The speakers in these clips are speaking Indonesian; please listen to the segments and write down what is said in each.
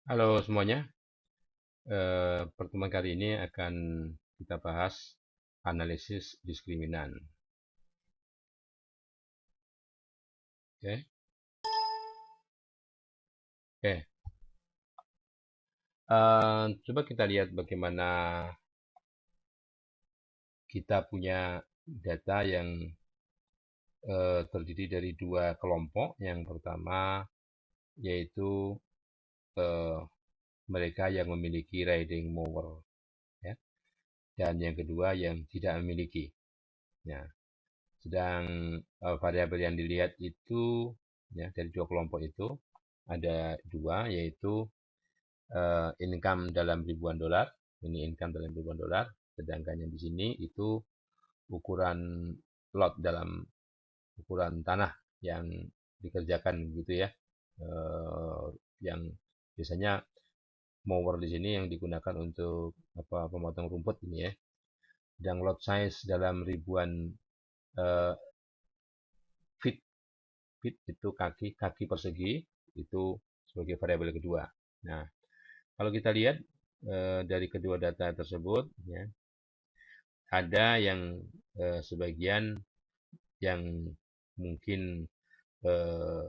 Halo semuanya, pertemuan kali ini akan kita bahas analisis diskriminan. Oke, oke. Coba kita lihat bagaimana kita punya data yang terdiri dari dua kelompok. Yang pertama yaitu eh, mereka yang memiliki riding mower, ya, dan yang kedua yang tidak memiliki. Nah, sedang variabel yang dilihat itu, ya, dari dua kelompok itu ada dua, yaitu income dalam ribuan dolar. Ini income dalam ribuan dolar. Sedangkan yang di sini itu ukuran lot dalam ukuran tanah yang dikerjakan gitu ya. Eh, yang biasanya mower di sini yang digunakan untuk apa pemotong rumput ini ya. Dan lot size dalam ribuan eh, feet, feet itu kaki kaki persegi itu sebagai variabel kedua. Nah, kalau kita lihat dari kedua data tersebut, ya, ada yang sebagian yang mungkin eh,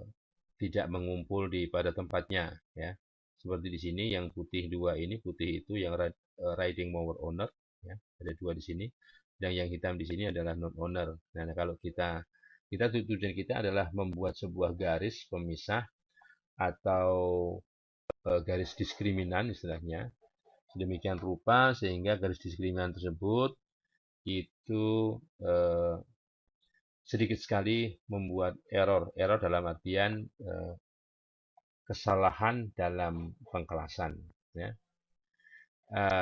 tidak mengumpul di pada tempatnya, ya. Seperti di sini yang putih dua ini, putih itu yang riding mower owner, ya. Ada dua di sini. Dan yang hitam di sini adalah non owner. Nah, kalau kita tujuan kita adalah membuat sebuah garis pemisah atau garis diskriminan istilahnya sedemikian rupa sehingga garis diskriminan tersebut itu eh, sedikit sekali membuat error. Error dalam artian kesalahan dalam pengkelasan. Ya.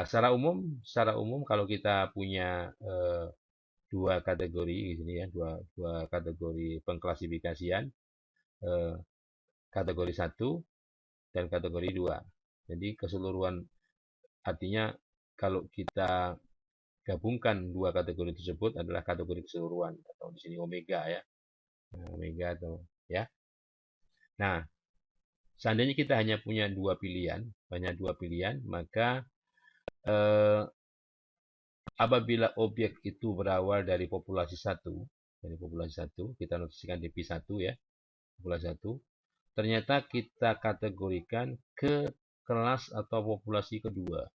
Secara umum kalau kita punya dua kategori di sini ya, dua kategori pengklasifikasian, eh, kategori satu dan kategori dua. Jadi keseluruhan artinya kalau kita gabungkan dua kategori tersebut adalah kategori keseluruhan atau di sini omega ya. Nah, omega atau ya. Nah, seandainya kita hanya dua pilihan, maka eh, apabila objek itu berawal dari populasi satu, kita notasikan DP1 ya, populasi satu, ternyata kita kategorikan ke kelas atau populasi kedua.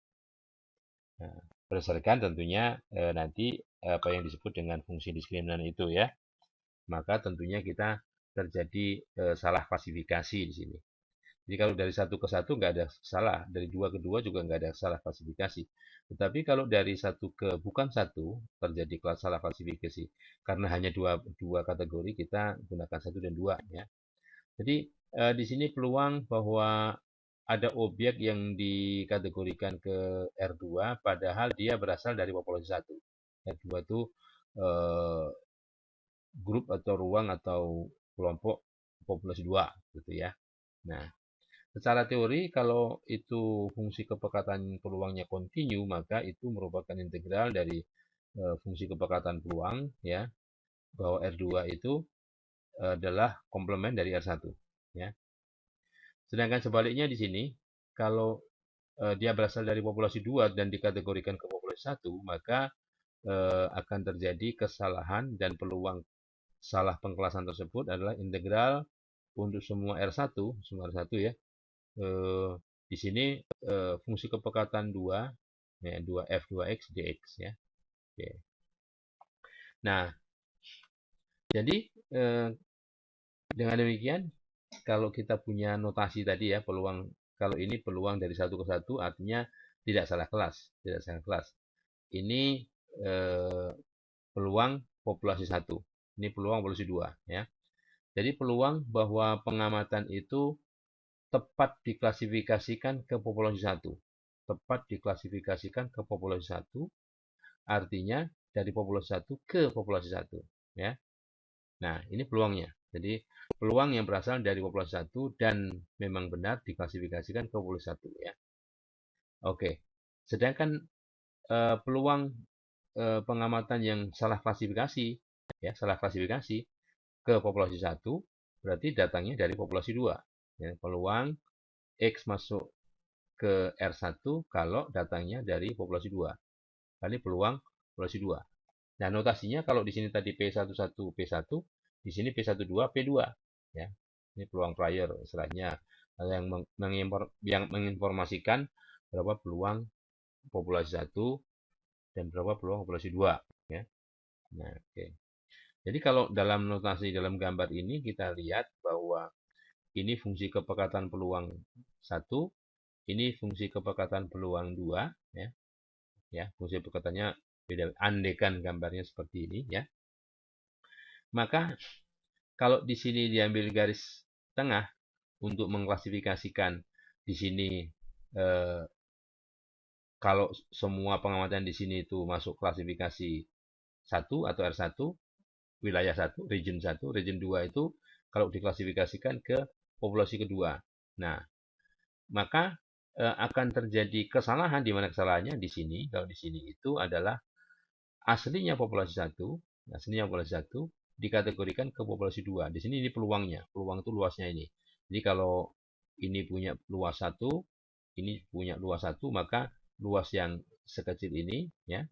Nah, berdasarkan tentunya nanti apa yang disebut dengan fungsi diskriminan itu ya, maka tentunya kita terjadi salah klasifikasi di sini. Jadi kalau dari satu ke satu nggak ada salah, dari dua ke dua juga nggak ada salah klasifikasi. Tetapi kalau dari satu ke bukan satu terjadi salah klasifikasi karena hanya dua kategori kita gunakan satu dan dua ya. Jadi di sini peluang bahwa ada objek yang dikategorikan ke R2 padahal dia berasal dari populasi satu. R2 itu eh, grup atau ruang atau kelompok populasi 2 gitu ya. Nah, secara teori, kalau itu fungsi kepekatan peluangnya kontinu, maka itu merupakan integral dari fungsi kepekatan peluang, ya, bahwa R2 itu adalah komplement dari R1. Ya. Sedangkan sebaliknya di sini, kalau dia berasal dari populasi 2 dan dikategorikan ke populasi satu, maka akan terjadi kesalahan dan peluang salah pengkelasan tersebut adalah integral untuk semua R1 ya, eh, di sini fungsi kepekatan 2 ya, 2F2X dx ya. Oke. Nah, jadi eh, dengan demikian kalau kita punya notasi tadi ya, peluang kalau ini peluang dari satu ke satu artinya tidak salah kelas, tidak salah kelas. Ini eh, peluang populasi satu. Ini peluang populasi dua ya. Jadi peluang bahwa pengamatan itu tepat diklasifikasikan ke populasi satu. Tepat diklasifikasikan ke populasi satu, artinya dari populasi satu ke populasi satu. Ya. Nah, ini peluangnya. Jadi, peluang yang berasal dari populasi satu dan memang benar diklasifikasikan ke populasi satu. Ya. Oke. Sedangkan peluang pengamatan yang salah klasifikasi, ya, salah klasifikasi ke populasi satu, berarti datangnya dari populasi 2. Ya, peluang X masuk ke R1 kalau datangnya dari populasi 2 kali peluang populasi 2. Nah, notasinya kalau di sini tadi P11 P1, di sini P12 P2 ya. Ini peluang prior istilahnya yang menginformasikan berapa peluang populasi 1 dan berapa peluang populasi 2 ya. Nah, oke. Jadi kalau dalam notasi dalam gambar ini kita lihat bahwa ini fungsi kepekatan peluang 1, ini fungsi kepekatan peluang 2 ya. Ya, fungsi kepekatannya beda. Andekan gambarnya seperti ini ya. Maka kalau di sini diambil garis tengah untuk mengklasifikasikan di sini eh, kalau semua pengamatan di sini itu masuk klasifikasi 1 atau R1, wilayah 1, region 2 itu kalau diklasifikasikan ke populasi kedua. Nah, maka akan terjadi kesalahan di mana kesalahannya di sini. Kalau di sini itu adalah aslinya populasi 1, dikategorikan ke populasi 2. Di sini ini peluangnya. Peluang itu luasnya ini. Jadi kalau ini punya luas 1, ini punya luas 1, maka luas yang sekecil ini ya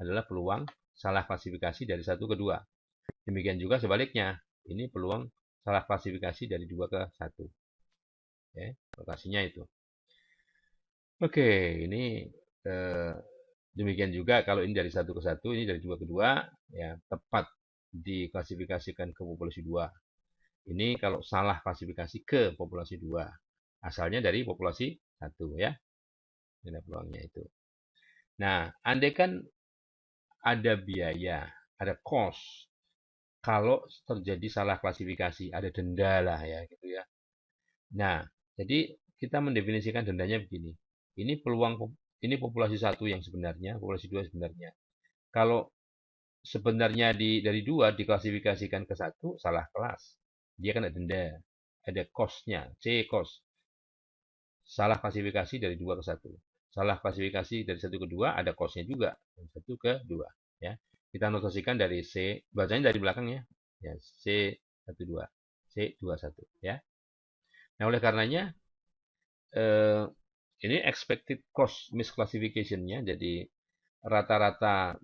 adalah peluang salah klasifikasi dari 1 ke 2. Demikian juga sebaliknya. Ini peluang salah klasifikasi dari 2 ke 1. Ya, lokasinya itu. Oke, ini eh, demikian juga kalau ini dari 1 ke 1, ini dari 2 ke 2, ya tepat diklasifikasikan ke populasi 2. Ini kalau salah klasifikasi ke populasi 2. Asalnya dari populasi 1 ya. Ini peluangnya itu. Nah, andai kan ada biaya, ada cost. Kalau terjadi salah klasifikasi, ada denda lah ya gitu ya. Nah, jadi kita mendefinisikan dendanya begini. Ini populasi 1 yang sebenarnya, populasi 2 sebenarnya. Kalau sebenarnya dari 2 diklasifikasikan ke 1, salah kelas. Dia kena denda. Ada cost-nya, C cost. Salah klasifikasi dari 2 ke 1. Salah klasifikasi dari 1 ke 2 ada cost-nya juga. Dari 1 ke 2 ya. Kita notasikan dari C, bacanya dari belakang ya. Ya, C12, C21 ya. Nah, oleh karenanya eh, ini expected cost misclassification-nya jadi rata-rata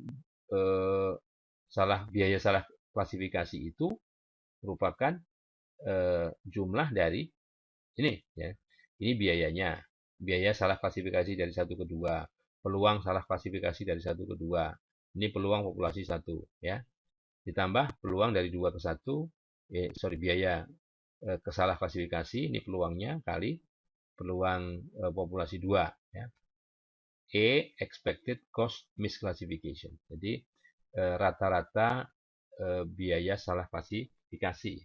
biaya salah klasifikasi itu merupakan jumlah dari ini ya. Ini biayanya. Biaya salah klasifikasi dari 1 ke 2. Peluang salah klasifikasi dari 1 ke 2. Ini peluang populasi 1 ya. Ditambah peluang dari 2 ke 1, biaya kesalah klasifikasi, ini peluangnya kali peluang populasi 2 ya. Expected cost misclassification. Jadi rata-rata biaya salah klasifikasi.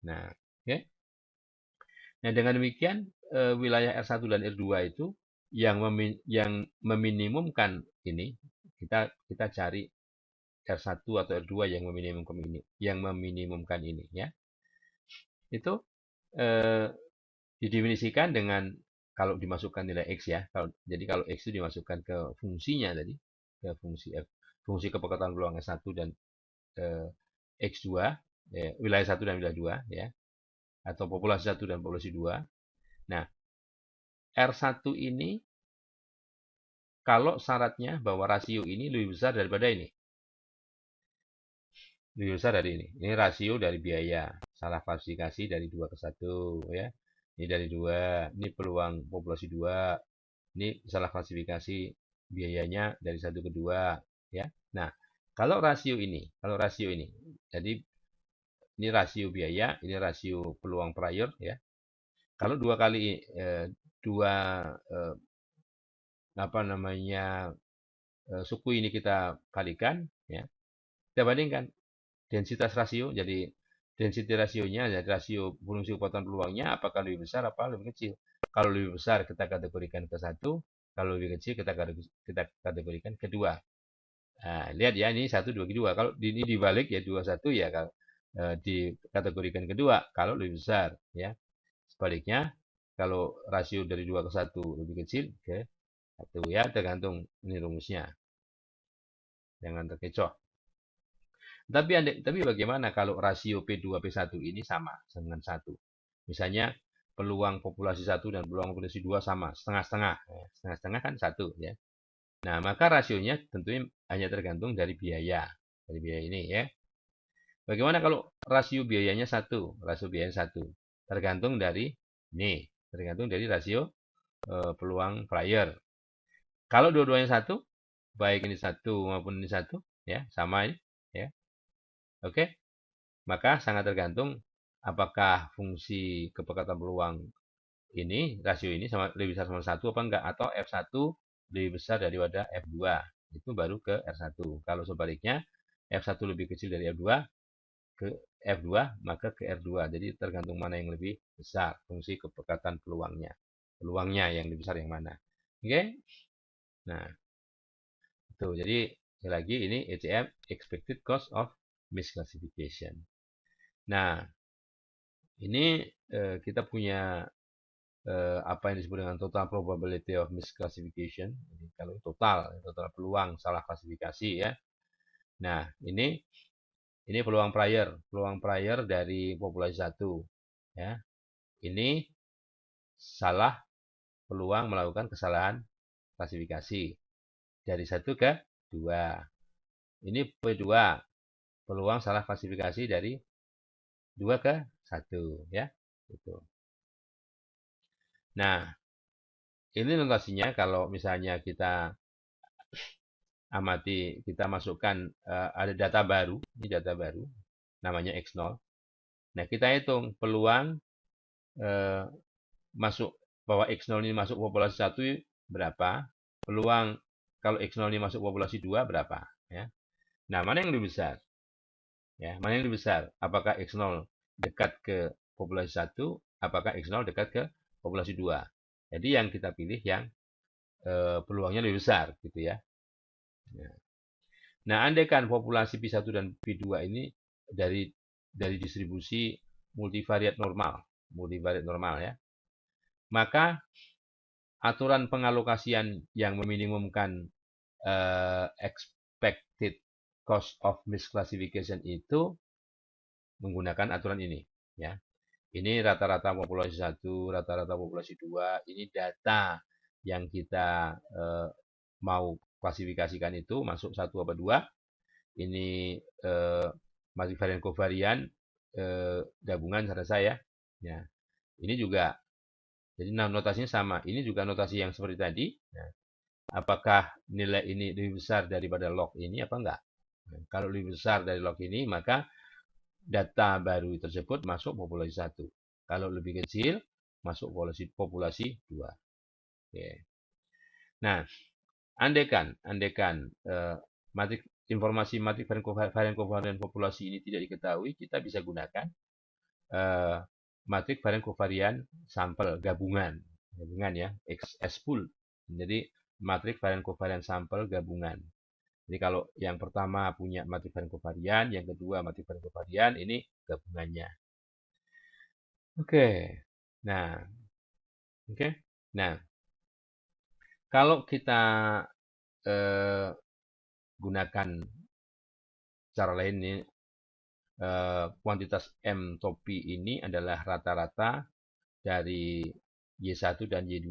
Nah, oke. Nah, dengan demikian wilayah R1 dan R2 itu yang meminimumkan ini kita cari R1 atau R2 yang meminimumkan ini ya. Itu didefinisikan dengan kalau dimasukkan nilai X ya. Jadi kalau X itu dimasukkan ke fungsinya tadi, ke fungsi F, fungsi kepekatan peluang S1 dan X2, wilayah 1 dan wilayah 2 ya. Atau populasi 1 dan populasi 2. Nah, R1 ini kalau syaratnya bahwa rasio ini lebih besar daripada ini. Lebih besar dari ini. Ini rasio dari biaya. Salah klasifikasi dari 2 ke 1 ya. Ini dari 2, ini peluang populasi 2, ini salah klasifikasi biayanya dari 1 ke 2 ya. Nah, kalau rasio ini, jadi ini rasio biaya, ini rasio peluang prior ya. Kalau dua kali dua apa namanya suku ini kita kalikan ya, kita bandingkan densitas rasio, jadi density rasionya, jadi rasio fungsi kekuatan peluangnya apakah lebih besar apa lebih kecil. Kalau lebih besar kita kategorikan ke 1, kalau lebih kecil kita kategorikan ke 2. Nah, lihat ya, ini 1, 2, 2. Kalau ini dibalik ya 2, 1 ya kalau dikategorikan kedua kalau lebih besar ya. Sebaliknya kalau rasio dari 2 ke 1 lebih kecil ke 1 ya, tergantung ini rumusnya. Jangan terkecoh. Tapi bagaimana kalau rasio P2 P1 ini sama dengan 1? Misalnya peluang populasi 1 dan peluang populasi 2 sama, setengah-setengah. Setengah-setengah kan 1 ya. Nah, maka rasionya tentunya hanya tergantung dari biaya. Dari biaya ini ya. Bagaimana kalau rasio biayanya 1? Rasio biayanya 1. Tergantung dari ini. Tergantung dari rasio peluang prior. Kalau dua-duanya 1, baik ini 1 maupun ini 1, ya, sama ini, ya. Oke. Maka sangat tergantung apakah fungsi kepekatan peluang ini, rasio ini sama lebih besar sama 1 apa enggak, atau F1 lebih besar daripada F2. Itu baru ke R1. Kalau sebaliknya, F1 lebih kecil dari F2, ke F2, maka ke R2. Jadi tergantung mana yang lebih besar, fungsi kepekatan peluangnya. Peluangnya yang lebih besar yang mana. Oke? Nah, itu. Jadi, sekali lagi ini ECM, Expected Cost of Misclassification. Nah, ini kita punya apa yang disebut dengan total probability of misclassification. Jadi, kalau total peluang salah klasifikasi ya. Nah, ini peluang prior dari populasi 1 ya. Ini salah peluang melakukan kesalahan klasifikasi dari 1 ke 2. Ini P2, peluang salah klasifikasi dari 2 ke 1 ya. Gitu. Nah, ini notasinya kalau misalnya kita amati, kita masukkan ada data baru, ini data baru namanya X0. Nah, kita hitung peluang masuk bahwa X0 ini masuk populasi 1 berapa, peluang kalau X0 ini masuk populasi 2 berapa ya. Nah, mana yang lebih besar? Ya, mana yang lebih besar? Apakah X0 dekat ke populasi 1, apakah X0 dekat ke populasi 2? Jadi yang kita pilih yang peluangnya lebih besar gitu ya. Nah, andaikan populasi P1 dan P2 ini dari distribusi multivariat normal ya. Maka aturan pengalokasian yang meminimumkan expected cost of misclassification itu menggunakan aturan ini ya. Ini rata-rata populasi 1, rata-rata populasi 2, ini data yang kita mau klasifikasikan itu masuk 1 apa 2. Ini multivarian kovarian gabungan cara saya ya. Ini juga jadi notasinya sama. Ini juga notasi yang seperti tadi. Nah, apakah nilai ini lebih besar daripada log ini apa enggak? Nah, kalau lebih besar dari log ini, maka data baru tersebut masuk populasi 1. Kalau lebih kecil, masuk populasi 2. Oke. Nah, andaikan informasi multivarian kovarian populasi ini tidak diketahui, kita bisa gunakan matrik varian kovarian sampel gabungan ya, S-pool. Jadi matrik varian kovarian sampel gabungan. Jadi kalau yang pertama punya matrik varian kovarian, yang kedua matrik varian kovarian, ini gabungannya. Oke. Nah, Nah, kalau kita gunakan cara lain ini, kuantitas M topi ini adalah rata-rata dari Y1 dan Y2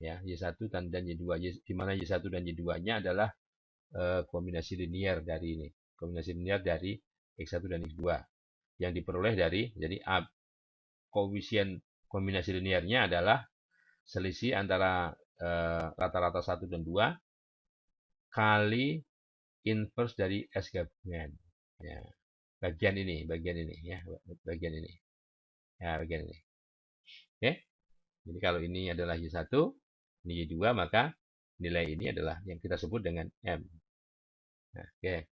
ya, Y1 dan Y2, di mana Y1 dan Y2-nya adalah kombinasi linear dari ini, kombinasi linear dari X1 dan X2 yang diperoleh dari, jadi koefisien kombinasi linearnya adalah selisih antara rata-rata 1 dan 2 kali inverse dari S gabungan ya. Bagian ini ya, bagian ini ya, bagian ini. Oke. Jadi kalau ini adalah Y1, ini Y2, maka nilai ini adalah yang kita sebut dengan M. Nah, oke.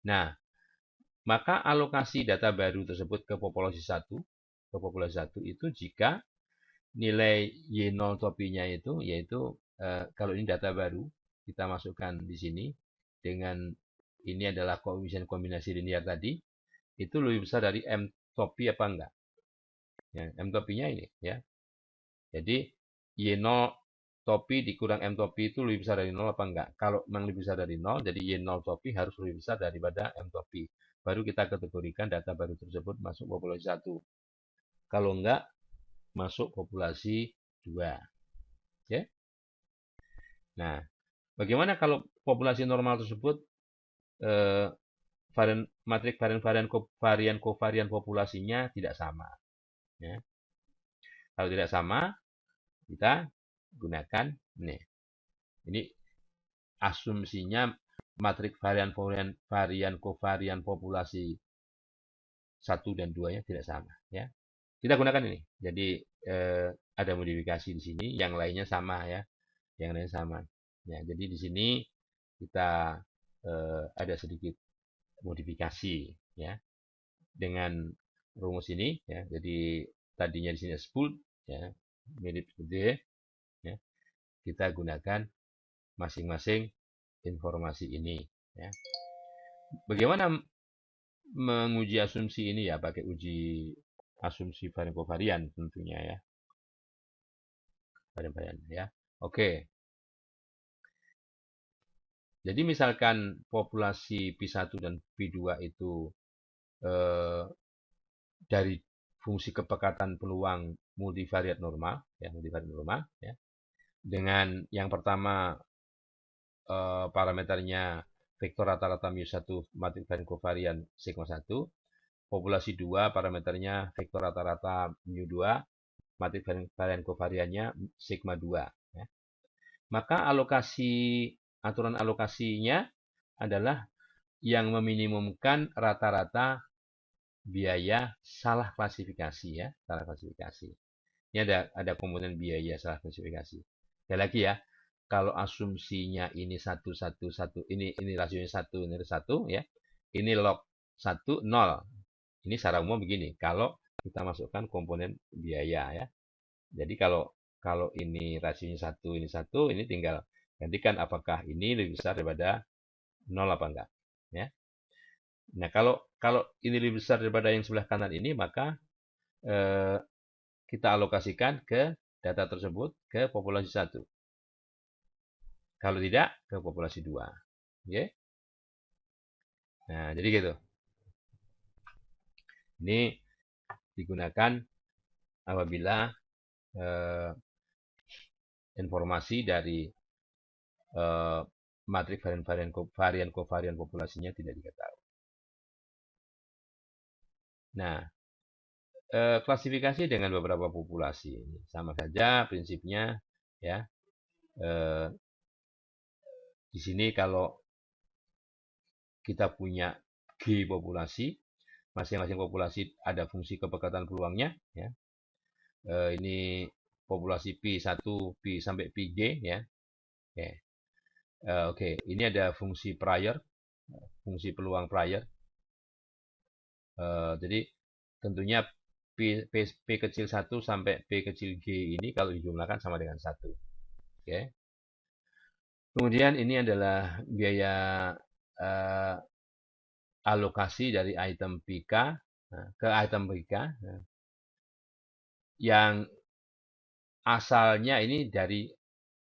Nah, maka alokasi data baru tersebut ke populasi 1, itu jika nilai Y0 topinya itu, yaitu kalau ini data baru, kita masukkan di sini, dengan ini adalah koefisien kombinasi linear tadi, itu lebih besar dari M topi apa enggak? Ya, M topinya ini ya. Jadi Y0 topi dikurang M topi itu lebih besar dari 0 apa enggak? Kalau memang lebih besar dari 0, jadi Y0 topi harus lebih besar daripada M topi. Baru kita kategorikan data baru tersebut masuk populasi 1. Kalau enggak, masuk populasi 2. Ya. Nah, bagaimana kalau populasi normal tersebut matrik varian kovarian populasinya tidak sama? Ya. Kalau tidak sama, kita gunakan ini. Ini asumsinya matrik varian kovarian populasi 1 dan 2-nya tidak sama, ya. Kita gunakan ini. Jadi ada modifikasi di sini, yang lainnya sama, ya. Yang lainnya sama. Ya, jadi di sini kita ada sedikit modifikasi, ya, dengan rumus ini, ya. Jadi tadinya di sini spool, ya, mirip seperti ini, ya. Kita gunakan masing-masing informasi ini, ya. Bagaimana menguji asumsi ini, ya, pakai uji asumsi varian kovarian tentunya, ya. Varian, ya. Oke. Jadi misalkan populasi P1 dan P2 itu dari fungsi kepekatan peluang multivariat normal, ya, multivariat normal, ya. Dengan yang pertama parameternya vektor rata-rata mu1 matrik varian kovarian sigma 1, populasi 2 parameternya vektor rata-rata mu2 matrik varian kovariannya sigma 2, ya. Maka aturan alokasinya adalah yang meminimumkan rata-rata biaya salah klasifikasi, ya, salah klasifikasi. Ini ada komponen biaya salah klasifikasi. Sekali lagi, ya, kalau asumsinya ini 1, ini rasionya 1, ini 1, ya. Ini log 1, 0. Ini secara umum begini, kalau kita masukkan komponen biaya, ya. Jadi kalau ini rasionya 1, ini tinggal gantikan apakah ini lebih besar daripada 0 apa enggak, ya. Nah, kalau ini lebih besar daripada yang sebelah kanan ini, maka kita alokasikan ke data tersebut ke populasi 1. Kalau tidak, ke populasi 2. Oke? Nah, jadi gitu. Ini digunakan apabila informasi dari matrik varian kovarian populasinya tidak diketahui. Nah, klasifikasi dengan beberapa populasi sama saja prinsipnya, ya. Di sini kalau kita punya G populasi, masing-masing populasi ada fungsi kepekatan peluangnya, ya. Ini populasi P1, P sampai PG, ya. Oke. Oke, ini ada fungsi prior, fungsi peluang prior. Jadi tentunya P kecil 1 sampai P kecil G ini kalau dijumlahkan sama dengan 1. Oke. Kemudian ini adalah biaya alokasi dari item PK ke item PK yang asalnya ini dari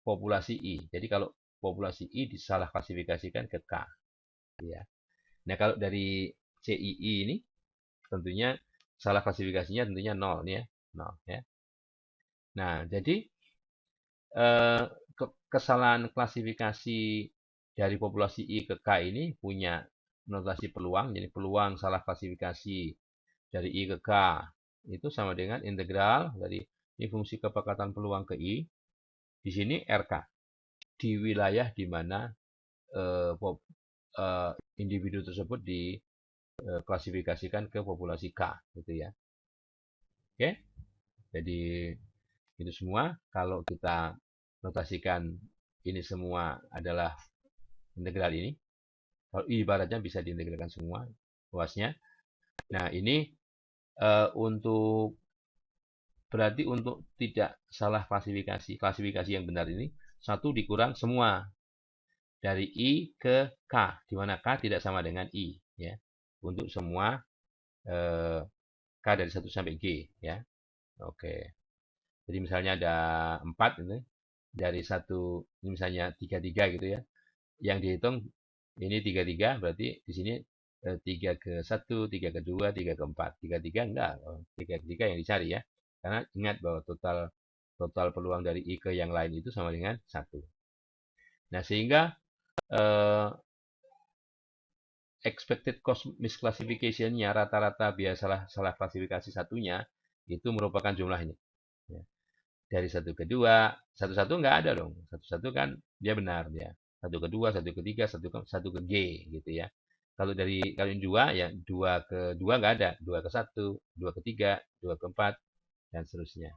populasi I. Jadi kalau populasi I disalah klasifikasikan ke K. Ya. Nah, kalau dari CII ini tentunya salah klasifikasinya tentunya 0 nih, ya. 0, ya. Nah, jadi kesalahan klasifikasi dari populasi I ke K ini punya notasi peluang. Jadi peluang salah klasifikasi dari I ke K itu sama dengan integral dari ini fungsi kepekatan peluang ke I. Di sini RK di wilayah di mana individu tersebut diklasifikasikan ke populasi K, gitu, ya. Oke, jadi itu semua kalau kita notasikan ini semua adalah integral ini. Kalau ibaratnya bisa diintegralkan semua luasnya. Nah, ini berarti untuk tidak salah klasifikasi yang benar ini 1 dikurang semua dari I ke K, di mana K tidak sama dengan I, ya. Untuk semua K dari 1 sampai G, ya. Oke. Jadi misalnya ada 4 ini dari 1, ini misalnya 33 gitu, ya. Yang dihitung ini 33, berarti di sini 3 ke 1, 3 ke 2, 3 ke 4. 33 enggak, 3 ke 3 yang dicari, ya. Karena ingat bahwa total peluang dari I ke yang lain itu sama dengan 1. Nah, sehingga eh, expected cost misclassification-nya rata-rata biaya salah klasifikasi satunya itu merupakan jumlah ini. Ya. Dari satu ke dua, satu nggak ada dong. Satu kan dia benar ya. Satu ke dua, satu ke tiga, satu ke G gitu ya. Kalau yang dua ya dua ke dua nggak ada, dua ke satu, dua ke tiga, dua ke empat dan seterusnya.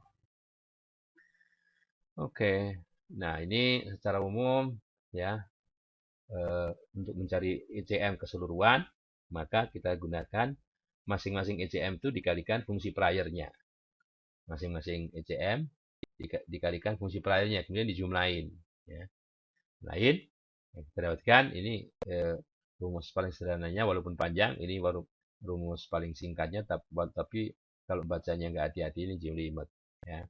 Oke, nah ini secara umum ya untuk mencari ECM keseluruhan maka kita gunakan masing-masing ECM itu dikalikan fungsi prior-nya. Masing-masing ECM dikalikan fungsi prior-nya, kemudian dijumlahin. Ya. Lain, kita dapatkan ini rumus paling sederhananya walaupun panjang, ini rumus paling singkatnya, tapi kalau bacanya nggak hati-hati ini jelimet. Ya.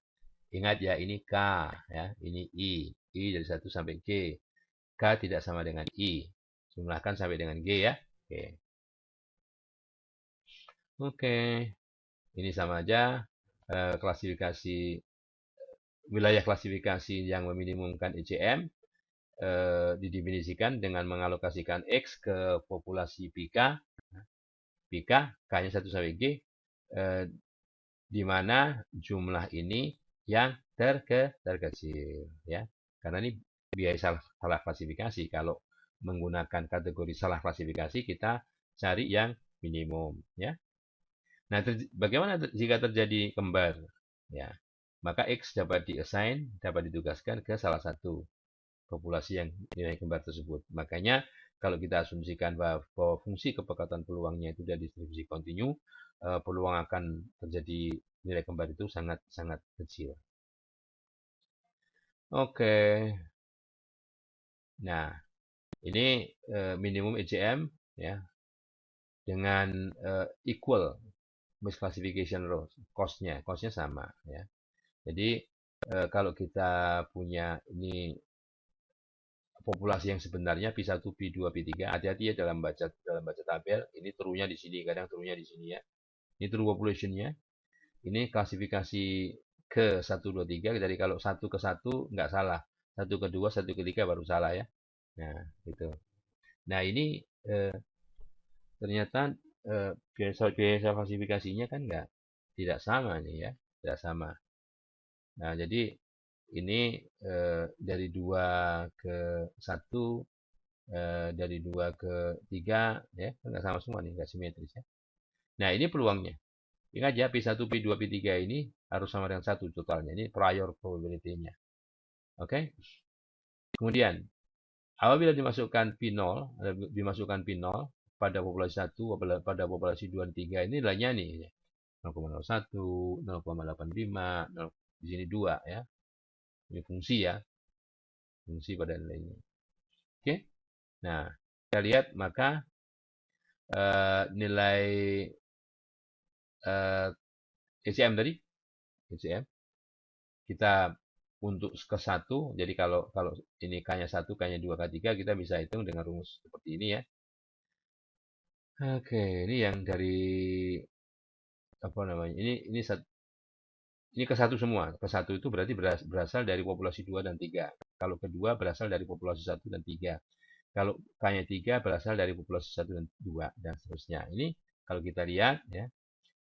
Ingat ya, ini K, ya, ini I dari 1 sampai G. K tidak sama dengan I. Jumlahkan sampai dengan G ya. Oke. Oke. Ini sama aja klasifikasi wilayah klasifikasi yang meminimumkan ECM didefinisikan dengan mengalokasikan X ke populasi PK, K-nya 1 sampai G, di mana jumlah ini yang terkecil. Ya. Karena ini biaya salah klasifikasi. Kalau menggunakan kategori salah klasifikasi, kita cari yang minimum. Ya. Nah, bagaimana jika terjadi kembar? Ya, maka X dapat dapat ditugaskan ke salah satu populasi yang nilai kembar tersebut. Makanya kalau kita asumsikan bahwa fungsi kepekatan peluangnya itu dari distribusi kontinu, peluang akan terjadi nilai kembar itu sangat kecil. Oke. Nah, ini minimum ECM ya dengan equal misclassification cost-nya sama ya. Jadi kalau kita punya ini populasi yang sebenarnya P1, P2, P3, hati-hati ya dalam baca tabel. Ini true-nya di sini, kadang true-nya di sini ya. Ini true population-nya. Ini klasifikasi ke 1, 2, 3. Jadi kalau 1 ke 1 nggak salah. 1 ke 2, 1 ke 3 baru salah ya. Nah, gitu. Nah, ini ternyata biaya klasifikasinya kan tidak sama nih ya. Tidak sama. Nah, jadi ini dari 2 ke 1, dari 2 ke 3, ya, nggak sama semua nih, nggak simetris ya. Nah, ini peluangnya. Ingat ya, P1, P2, P3 ini harus sama dengan 1 totalnya. Ini prior probability-nya. Oke? Kemudian, apabila dimasukkan P0 pada populasi 1, pada populasi 2 dan 3, ini nilainya nih. 0,01, 0,85, di sini 2 ya. Ini fungsi ya. Fungsi pada nilainya. Oke? Nah, kita lihat maka nilai ECM tadi, ECM kita untuk ke 1, jadi kalau ini K-nya 1, K-nya 2, K3, kita bisa hitung dengan rumus seperti ini ya. Oke, ini yang dari apa namanya? Ini ke 1 semua. Ke 1 itu berarti berasal dari populasi 2 dan 3. Kalau kedua berasal dari populasi 1 dan 3. Kalau K-nya 3 berasal dari populasi 1 dan 2 dan seterusnya. Ini kalau kita lihat ya,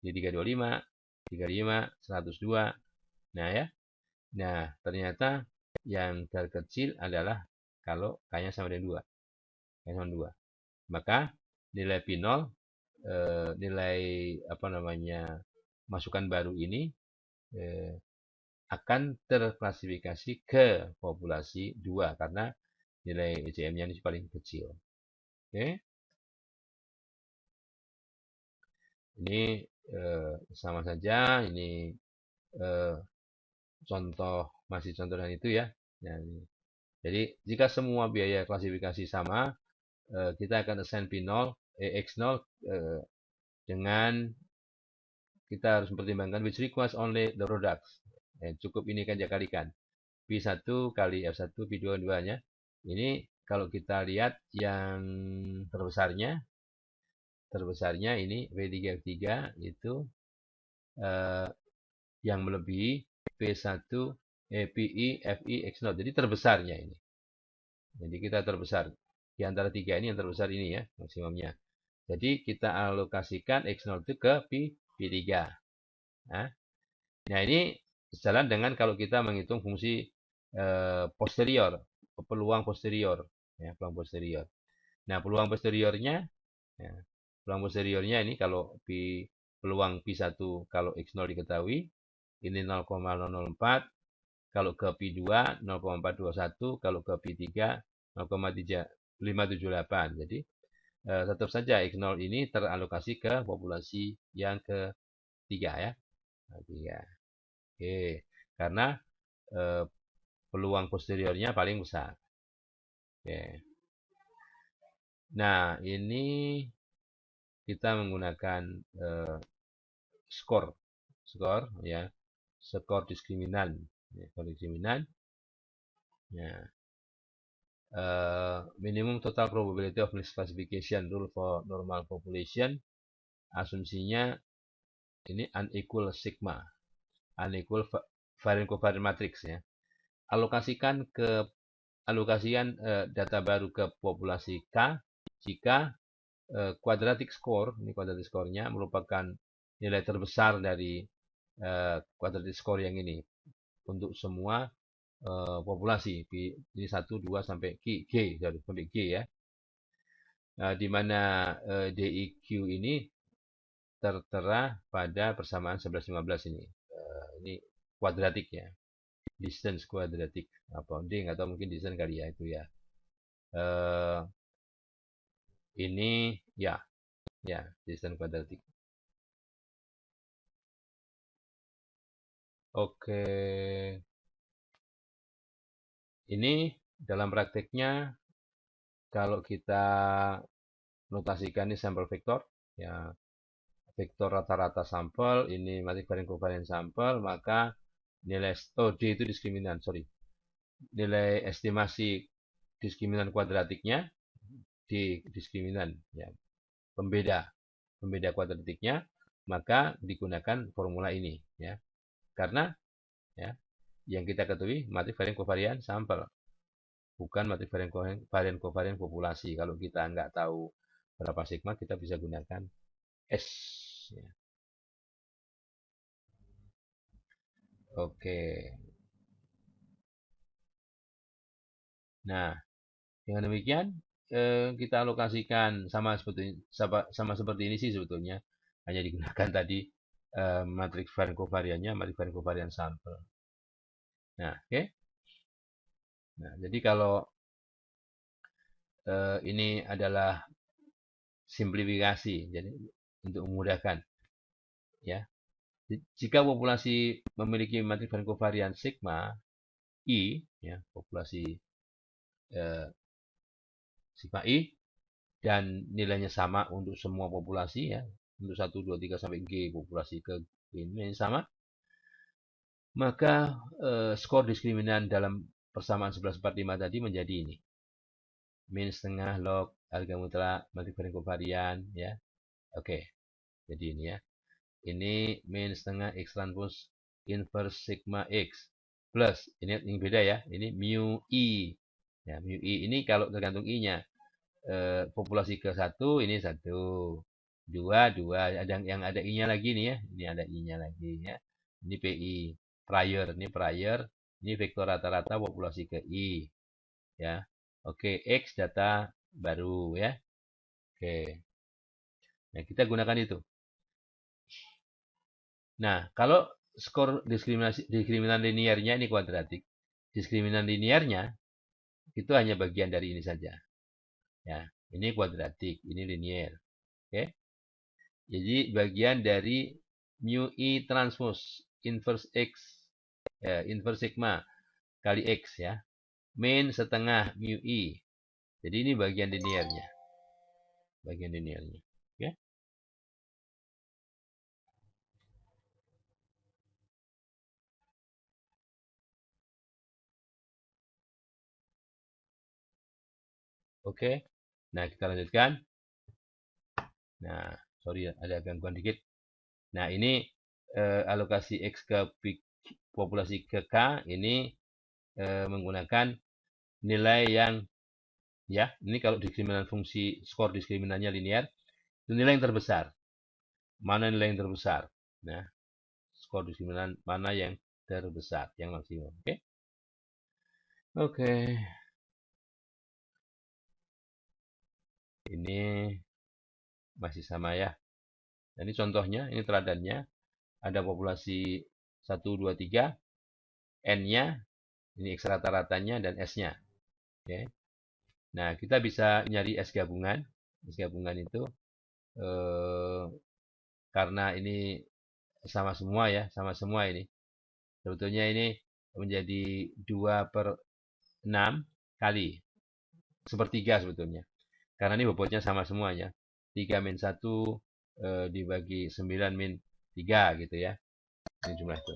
di 325, 35, 102. Nah ya. Nah, ternyata yang terkecil adalah kalau K-nya sama dengan 2. K-nya sama 2. Maka nilai P0, nilai apa namanya, masukan baru ini akan terklasifikasi ke populasi 2 karena nilai ECM-nya ini paling kecil. Oke. Ini sama saja, ini masih contoh dan itu ya. Nah, jadi jika semua biaya klasifikasi sama, kita akan assign P0, X0 dengan kita harus mempertimbangkan which requires only the products. Cukup ini kan kalikan. P1 kali F1, P2 2-nya. Ini kalau kita lihat yang terbesarnya ini V3 F3 itu yang melebihi P1, PI, FI, X0. Jadi terbesarnya ini. Jadi kita terbesar. Di antara tiga ini yang terbesar ini ya, maksimumnya. Jadi kita alokasikan X0 itu ke P3. Nah, ini sejalan dengan kalau kita menghitung fungsi posterior, peluang posterior. Ya, peluang posterior. Nah, peluang posteriornya, ya, peluang posteriornya ini kalau peluang P1 kalau X0 diketahui, ini 0,004, kalau ke P2 0,421, kalau ke P3 0,578. Jadi tetap saja X0 ini teralokasi ke populasi yang ketiga ya. Ketiga. Oke, karena eh, peluang posteriornya paling besar. Oke. Nah, ini kita menggunakan skor, skor ya, skor diskriminan, ya, skor diskriminan. Ya, minimum total probability of misclassification rule for normal population. Asumsinya ini unequal sigma, unequal variant covariant matrix ya. Alokasikan data baru ke populasi K jika quadratic score, ini quadratic score-nya merupakan nilai terbesar dari quadratic score yang ini untuk semua populasi ini 1, 2 sampai G sampai G ya. Di mana DIQ ini tertera pada persamaan 11-15 ini. Ini kuadratik ya. Distance kuadratik. Bounding atau mungkin distance kali ya itu ya. Ini ya distance kuadratik. Oke. Ini dalam prakteknya kalau kita notasikan ini sampel vektor ya, vektor rata-rata sampel, ini matrix varian covariant sampel, maka nilai D itu diskriminan, sorry. Nilai estimasi diskriminan kuadratiknya di diskriminan ya. Pembeda kuadratiknya, maka digunakan formula ini ya. Karena ya yang kita ketahui matrix varian covariant sampel, bukan matrix varian covariant populasi. Kalau kita nggak tahu berapa sigma, kita bisa gunakan S ya. Oke. Nah, dengan demikian kita alokasikan sama seperti ini sih sebetulnya, hanya digunakan tadi matrix varian covariannya, matrix varian covariant sampel. Nah, oke. Nah, jadi kalau ini adalah simplifikasi, jadi untuk memudahkan, ya. Jika populasi memiliki matrix varian covariant sigma I, ya, populasi sigma I, dan nilainya sama untuk semua populasi ya, untuk 1, 2, 3 sampai G populasi ke ini sama, maka skor diskriminan dalam persamaan 11/45 tadi menjadi ini. Min setengah log harga mutlak matrix varian covarian ya. Oke. Jadi ini ya. Ini min setengah X transpose inverse sigma X plus ini beda ya. Ini mu I. Ya, mu I ini kalau tergantung I-nya. Populasi ke 1 ini 1. 2 2 ada yang ada I-nya lagi nih ya. Ini ada I-nya lagi ya. Ini PI prior, ini vektor rata-rata populasi ke I ya. Oke, X data baru ya. Oke. Nah, kita gunakan itu. Nah, kalau skor diskriminan linearnya ini kuadratik, diskriminan linearnya itu hanya bagian dari ini saja. Ya, ini kuadratik, ini linear. Oke. Jadi bagian dari mu I transpose inverse X, inverse sigma kali X ya. Min setengah mu I. Jadi ini bagian linearnya. Bagian linearnya. Oke. Oke. Nah, kita lanjutkan. Nah, sorry ada gangguan dikit. Nah, ini alokasi X ke populasi ke K ini menggunakan nilai yang, ya, ini kalau diskriminan fungsi skor diskriminannya linear, itu nilai yang terbesar. Mana nilai yang terbesar? Nah, skor diskriminan mana yang terbesar, yang maksimum. Oke. Oke. Ini masih sama ya. Nah, ini contohnya, ini teladannya. Ada populasi 1, 2, 3, N-nya, ini X rata-ratanya, dan S-nya. Oke. Nah, kita bisa nyari S gabungan. S gabungan itu karena ini sama semua ya, sama semua ini. Sebetulnya ini menjadi 2/6 kali. Sepertiga sebetulnya. Karena ini bobotnya sama semuanya. 3 min 1 dibagi 9 min 3 gitu ya. Ini jumlah itu.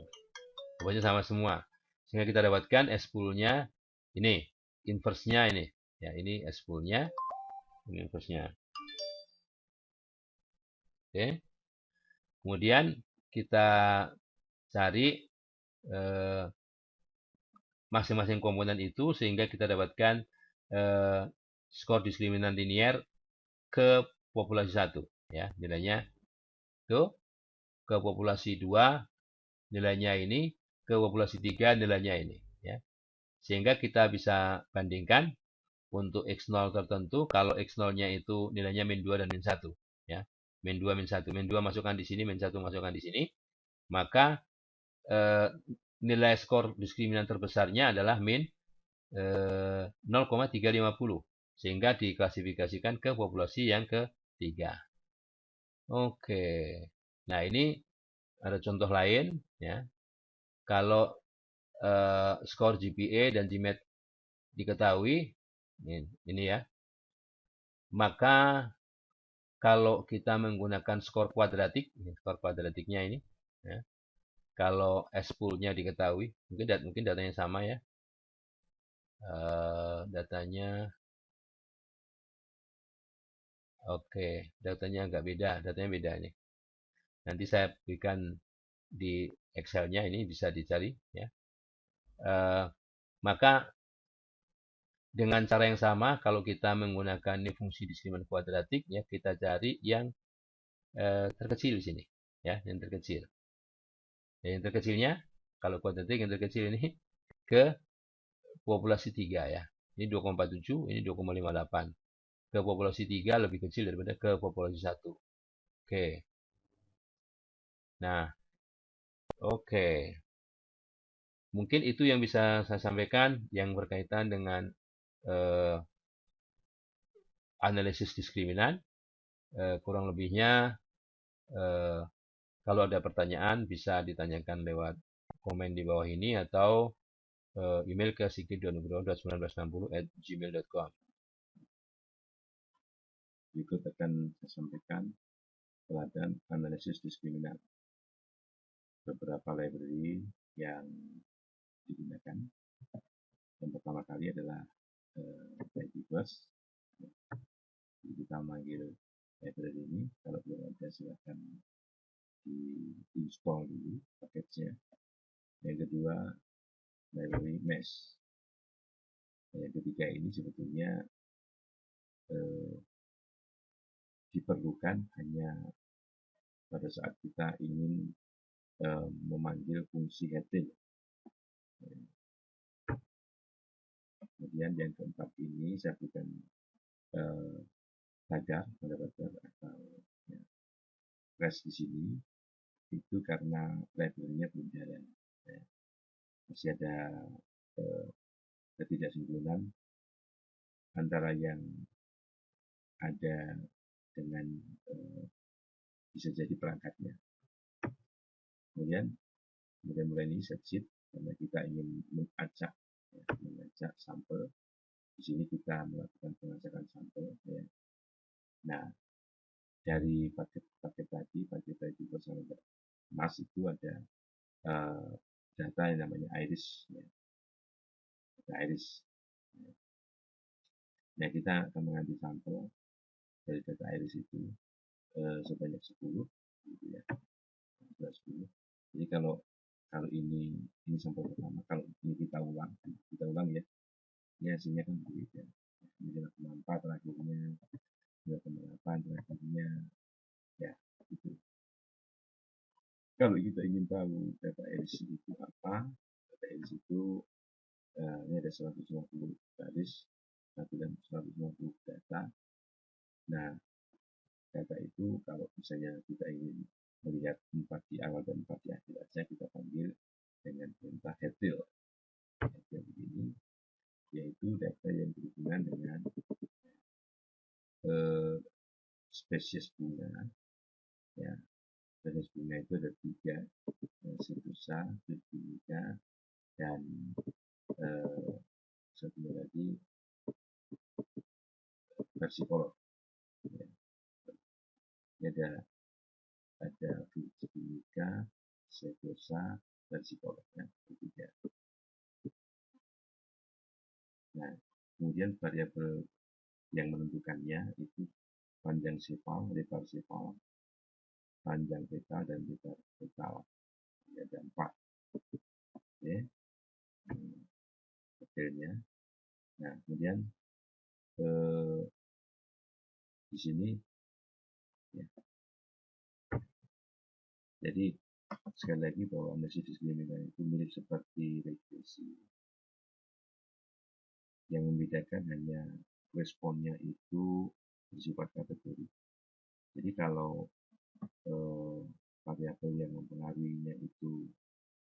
Bobotnya sama semua. Sehingga kita dapatkan S pool-nya ini. Inverse-nya ini. Ya, ini S pool-nya. Ini inverse-nya. Oke. Kemudian kita cari masing-masing komponen itu sehingga kita dapatkan skor diskriminan linear ke populasi 1 ya, nilainya itu ke populasi 2 nilainya ini, ke populasi 3 nilainya ini ya. Sehingga kita bisa bandingkan untuk X0 tertentu, kalau X0-nya itu nilainya min 2 dan min 1 ya. Min 2 min 1, min 2 masukkan di sini, min 1 masukkan di sini, maka nilai skor diskriminan terbesarnya adalah min 0,350 sehingga diklasifikasikan ke populasi yang ketiga. Oke. Nah, ini ada contoh lain ya. Kalau skor GPA dan GMAT diketahui ini ya. Maka kalau kita menggunakan skor kuadratik, skor kuadratiknya ini ya. Kalau S pool-nya diketahui, mungkin datanya sama ya. Datanya oke, datanya agak beda, datanya beda ini. Nanti saya berikan di Excel-nya, ini bisa dicari ya. Maka dengan cara yang sama, kalau kita menggunakan ini fungsi diskriminan kuadratik ya, kita cari yang terkecil di sini ya, yang terkecil. Ya, yang terkecilnya kalau kuadratik yang terkecil ini ke populasi 3 ya. Ini 2,47, ini 2,58. Ke populasi 3 lebih kecil daripada ke populasi 1. Oke. Nah, oke. Mungkin itu yang bisa saya sampaikan yang berkaitan dengan analisis diskriminan. Kurang lebihnya, kalau ada pertanyaan bisa ditanyakan lewat komen di bawah ini atau email ke sigit.nugroho1960@gmail.com. Berikut akan saya sampaikan teladan analisis diskriminan. Beberapa library yang digunakan. Yang pertama kali adalah IDBus. Kita manggil library ini. Kalau belum ada silahkan di-install dulu paketnya. Yang kedua, library mesh. Yang ketiga ini sebetulnya diperlukan hanya pada saat kita ingin memanggil fungsi heading. Kemudian yang keempat ini saya berikan tagar atau ya, crash di sini itu karena library-nya belum jalan. Ya. Masih ada ketidaksempurnan antara yang ada dengan bisa jadi perangkatnya. Kemudian mulai ini setshit karena kita ingin mengacak sampel. Di sini kita melakukan pengacakan sampel. Ya. Nah, dari paket tadi bersama Mas itu ada data yang namanya iris. Ya. Iris. Ya. Nah, kita akan mengambil sampel dari data iris itu sebanyak 10, gitu ya. 10. Jadi kalau kalau ini sampel pertama, kalau ini kita ulang ya, ini hasilnya kan berbeda. Ini 0,4 terakhirnya, 0,8 terakhirnya, ya itu. Kalau kita ingin tahu data edisi itu apa, data edisi itu ini ada 150 baris, dan 150 data. Nah, data itu kalau misalnya kita ingin melihat 4 di awal dan 4 di akhir saja, kita panggil dengan perintah headtail. Headtail ini yaitu data yang berhubungan dengan spesies bunga. Ya, spesies bunga itu ada 3, Setosa, Virginica, dan satu lagi versicolor. Ya. Ini ada Virginica, Setosa, versicolor, ya, ketiga. Nah, kemudian variabel yang menentukannya itu panjang sepal, lebar sepal, panjang petal, dan lebar petal. Ada 4. Oke, detailnya. Nah, kemudian di sini, ya. Jadi sekali lagi bahwa analisis diskriminatif itu mirip seperti regresi. Yang membedakan hanya responnya itu bersifat kategori. Jadi kalau variabel yang mempengaruhinya itu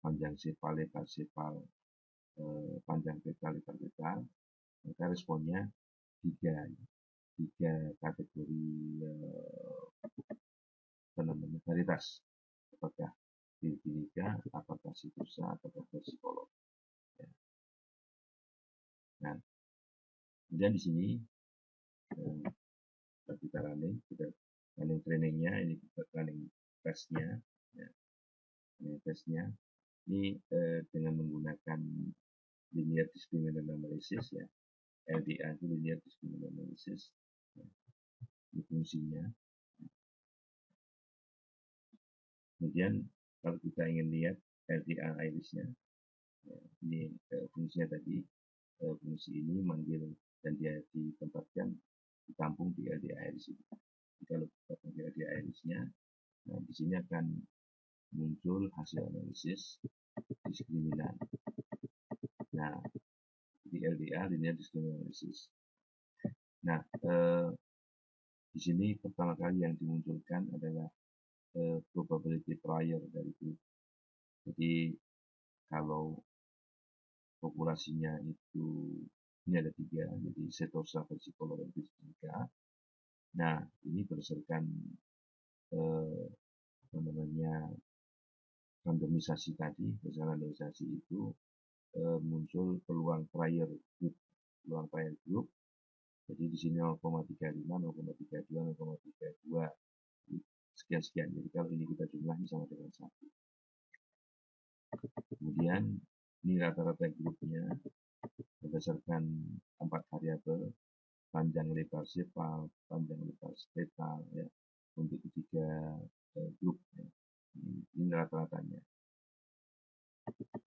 panjang sepal, lebar sepal, panjang petal, lebar petal, maka responnya tiga kategori varietas, apakah Virginica, apakah Setosa, apakah versicolor. Ya. Nah, kemudian di sini kita running trainingnya, ini kita running testnya, ya. Testnya ini dengan menggunakan linear discriminant analysis, ya, LDA itu linear discriminant analysis, ya. Ini fungsinya. Kemudian kalau kita ingin lihat LDA irisnya, ya, ini fungsinya tadi, fungsi ini manggil dan dia ditempatkan ditampung di LDA iris itu. Jadi kalau kita pakai LDA irisnya, nah di sini akan muncul hasil analisis diskriminan. Nah, di LDA linear discriminant analysis. Nah, di sini pertama kali yang dimunculkan adalah probability prior dari itu. Jadi kalau populasinya itu ini ada 3, jadi Setosa, versicolor, dan Virginica. Nah, ini berdasarkan randomisasi tadi, berdasarkan randomisasi itu muncul peluang prior group. Jadi di sini 0,35, 0,32, 0,32, sekian. Jadi kalau ini kita jumlahnya sama dengan 1. Kemudian ini rata-rata grupnya berdasarkan 4 variabel, panjang lebar sepal, panjang lebar petal, ya, untuk 3 grup. Ya. Ini rata-ratanya.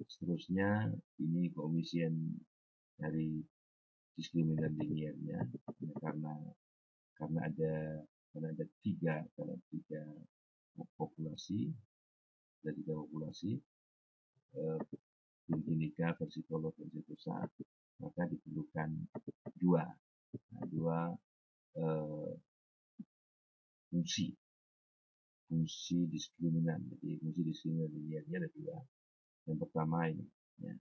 Seterusnya ini koefisien dari diskriminan linearnya, ya, karena ada 3 populasi, ada 3 populasi, Virginica, versicolor, dan Setosa, maka diperlukan 2 fungsi diskriminan. Jadi fungsi diskriminan linearnya ada 2. Yang pertama ini, ya,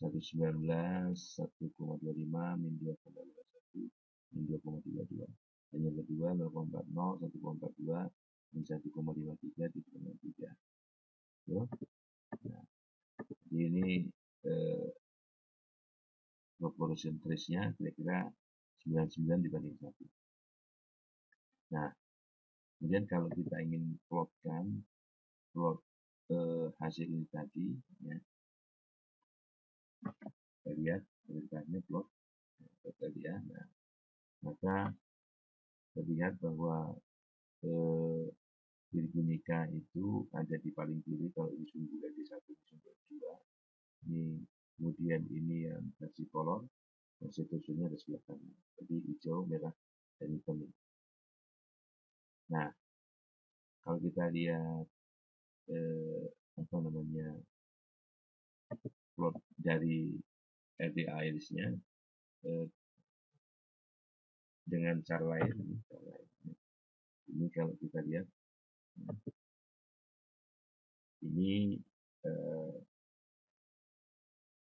119, 1,25, min 2,51, min 2,32. Dan yang kedua 0,40, 1,42, min 1,53, 3,3. Nah, jadi ini proportion trace-nya kira-kira 99 dibanding 1. Nah, kemudian kalau kita ingin plot hasil ini tadi, ya, kita lihat ceritanya plot tadi, ya. Nah, maka terlihat bahwa Virginica itu ada di paling kiri kalau ini sumbu LD1, sumbu LD2. Ini kemudian ini yang versi kolor, dan seterusnya ada sebelah kanan. Jadi hijau, merah, dan hitam. Nah, kalau kita lihat apa namanya plot dari LDA irisnya dengan cara lain, ini kalau kita lihat ini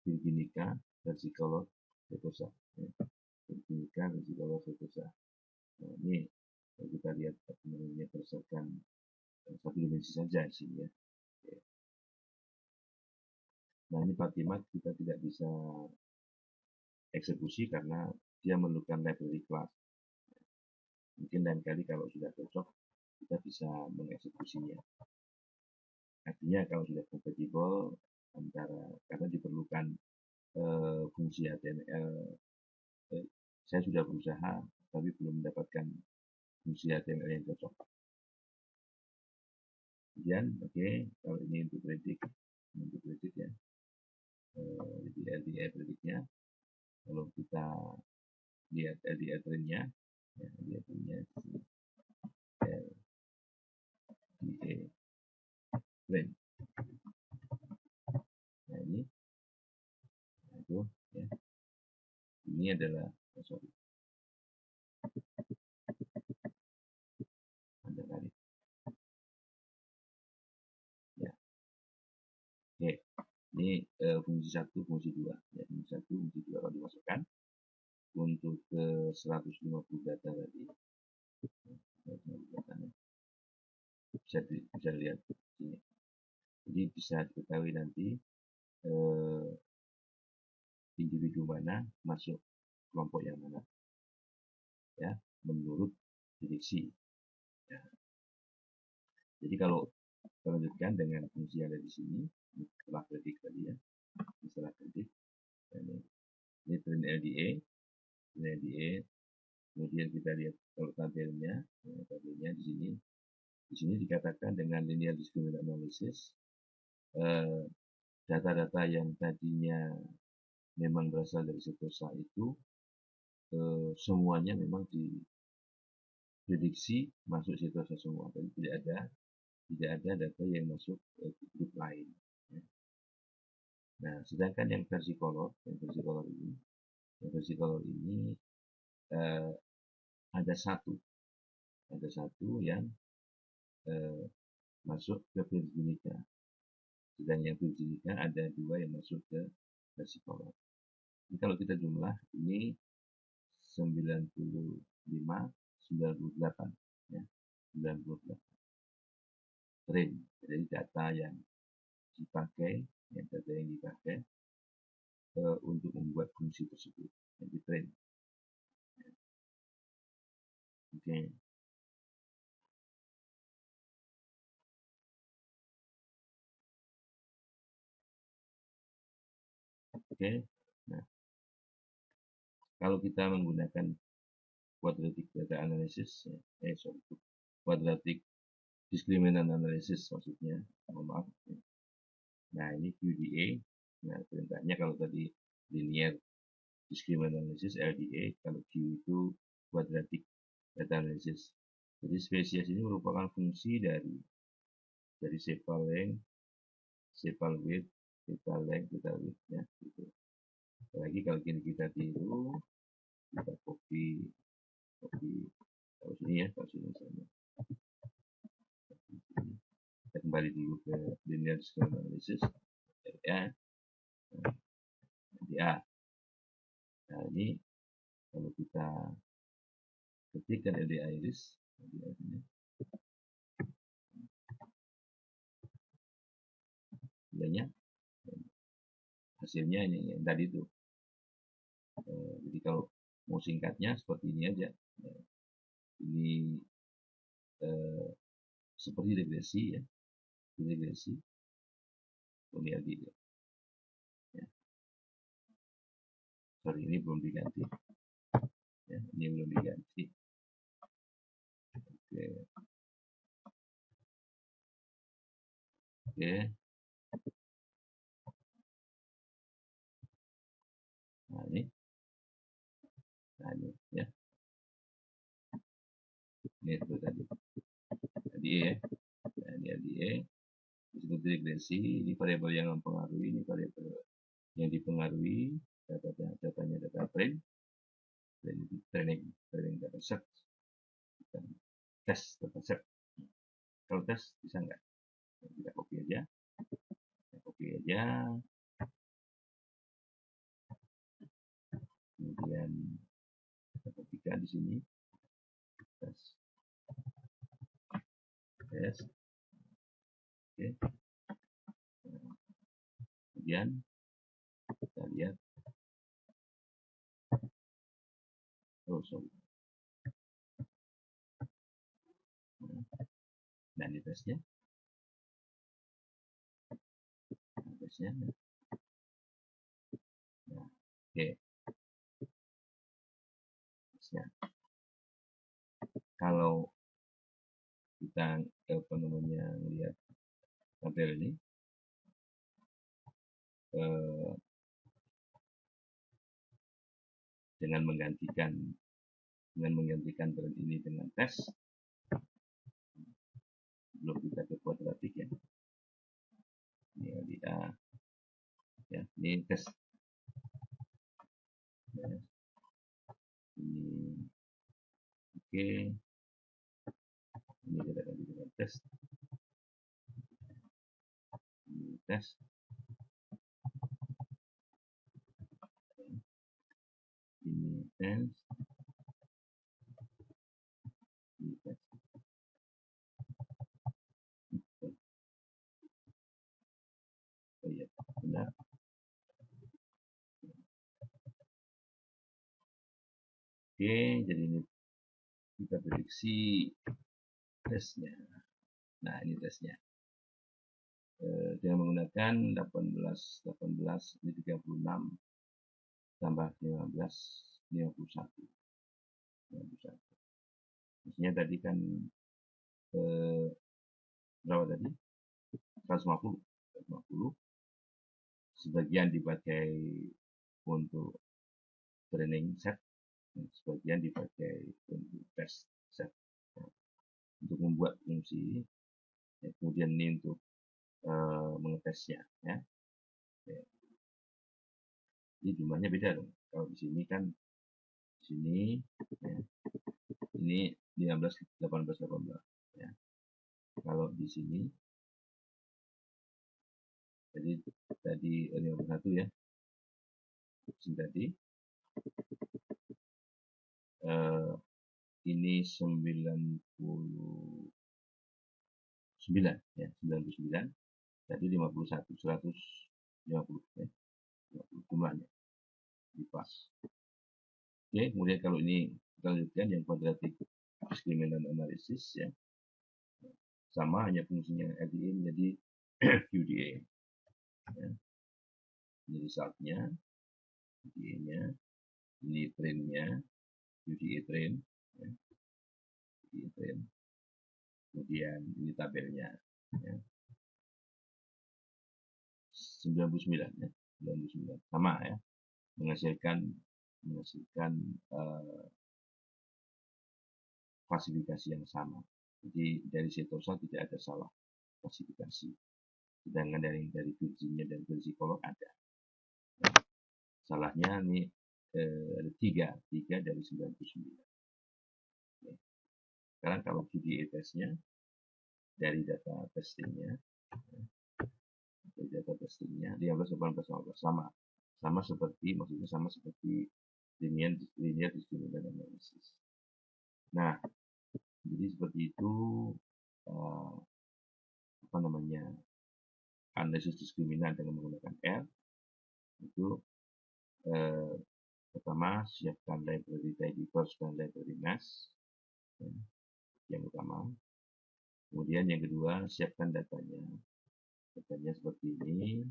Virginica versi color setosa, Virginica versi color setosa. Nah, ini kalau kita lihat namanya berdasarkan satu dimensi saja sih ya. Nah, ini Patimat kita tidak bisa eksekusi karena dia memerlukan library class. Mungkin lain kali kalau sudah cocok kita bisa mengeksekusinya. Artinya kalau sudah kompatibel antara, karena diperlukan fungsi HTML, saya sudah berusaha tapi belum mendapatkan fungsi HTML yang cocok. Kemudian, oke, kalau ini untuk predik ya, jadi LDA prediknya, kalau kita lihat LDA trendnya, ya, LDA trendnya LDA trend. Nah ini, nah itu, ya. Ini adalah, sorry, ada kali. Ya, oke. Ini fungsi 1, fungsi 2. Ya, fungsi 1, fungsi 2 kalau dimasukkan untuk ke 150 data tadi. Bisa lihat sini. Jadi bisa diketahui nanti individu mana masuk kelompok yang mana, ya, menurut prediksi. Ya. Jadi kalau kita lanjutkan dengan fungsi yang ada di sini, setelah predik tadi ya, setelah predik, ini trend LDA, kemudian kita lihat kalau tabelnya di sini dikatakan dengan linear discriminant analysis, data-data yang tadinya memang berasal dari setosa itu semuanya memang diprediksi masuk setosa semua, tapi tidak ada data yang masuk ke grup lain. Nah, sedangkan yang versi color ini ada satu yang masuk ke Virginica. Sedang yang Virginica ada 2 yang masuk ke versi color. Jadi kalau kita jumlah ini 95, 98 ya, 98 trend. Jadi data yang dipakai untuk membuat fungsi tersebut, jadi trend. Oke. Oke. Nah, kalau kita menggunakan quadratic data analysis, quadratic discriminant analysis maksudnya, maaf. Nah, ini QDA. Nah, perintahnya kalau tadi linear discriminant analysis LDA, kalau Q itu quadratic data analysis. Jadi spesies ini merupakan fungsi dari sepal length, sepal width, sepal length, sepal width ya, gitu. Apalagi kalau kita tiru, kita copy kalau sini ya, kalau sini misalnya. Kita kembali dulu ke linear discriminant analysis ya. Nah, ini kalau kita ketikkan LDA iris, hasilnya ini yang tadi itu. Jadi kalau mau singkatnya seperti ini aja. Ini seperti regresi ya, regresi LDA. Ya. Sorry, ini belum diganti. Ya, ini belum diganti. Oke. Oke. Nah ini ya, ini itu tadi LDA ya. Nah, ini LDA disebut regresi. Ini variabel yang mempengaruhi, ini variabel yang dipengaruhi, datanya data frame, training data set, tes data set. Kalau tes bisa nggak? Kita copy aja, kemudian kita kopikan di sini, tes, oke. Kemudian kita lihat, nah ini tesnya, nah, oke. Kalau kita lihat tabel ini, dengan menggantikan brand ini dengan tes, belum kita ke kuadratik ya. Ini LDA ya, ini tes ya. Ini oke. Ini kita ganti dengan tes, ini tes, ini tes, ini tes. Oh iya, benar. Oke, jadi ini kita prediksi tesnya. Nah, ini tesnya. Dengan menggunakan 18, ini 36 tambah 15, 51. Maksudnya tadi kan berapa tadi? 150. Sebagian dipakai untuk training set, sebagian dipakai untuk test set, untuk membuat fungsi, ya, kemudian ini untuk mengetesnya ya. Ini jumlahnya beda dong. Kalau di sini kan di sini ya, ini 15, 18 ya. Kalau di sini jadi tadi 51 ya. Tadi ini 99 ya, 99. Jadi 51, 150 ya. Jumlahnya di pas. Oke, kemudian kalau ini kita lanjutkan yang kuadratik discriminant analysis ya. Sama, hanya fungsinya LDA menjadi QDA ya. Ini resultnya, QDA-nya, ini train-nya, QDA train ya. QDA train. Kemudian ini tabelnya ya. 99 ya, 99 sama ya, menghasilkan klasifikasi yang sama. Jadi dari Setosa tidak ada salah klasifikasi. Sedangkan dari Virginia dan Versicolor ada. Salahnya ini ada 3 dari 99. Sekarang kalau QDA testnya dari data testingnya 15, 18, 19 sama seperti, maksudnya sama seperti linear discriminant analysis. Nah, jadi seperti itu analisis diskriminan dengan menggunakan R itu pertama siapkan library tidyverse dan library mesh ya, yang utama. Kemudian yang kedua siapkan datanya seperti ini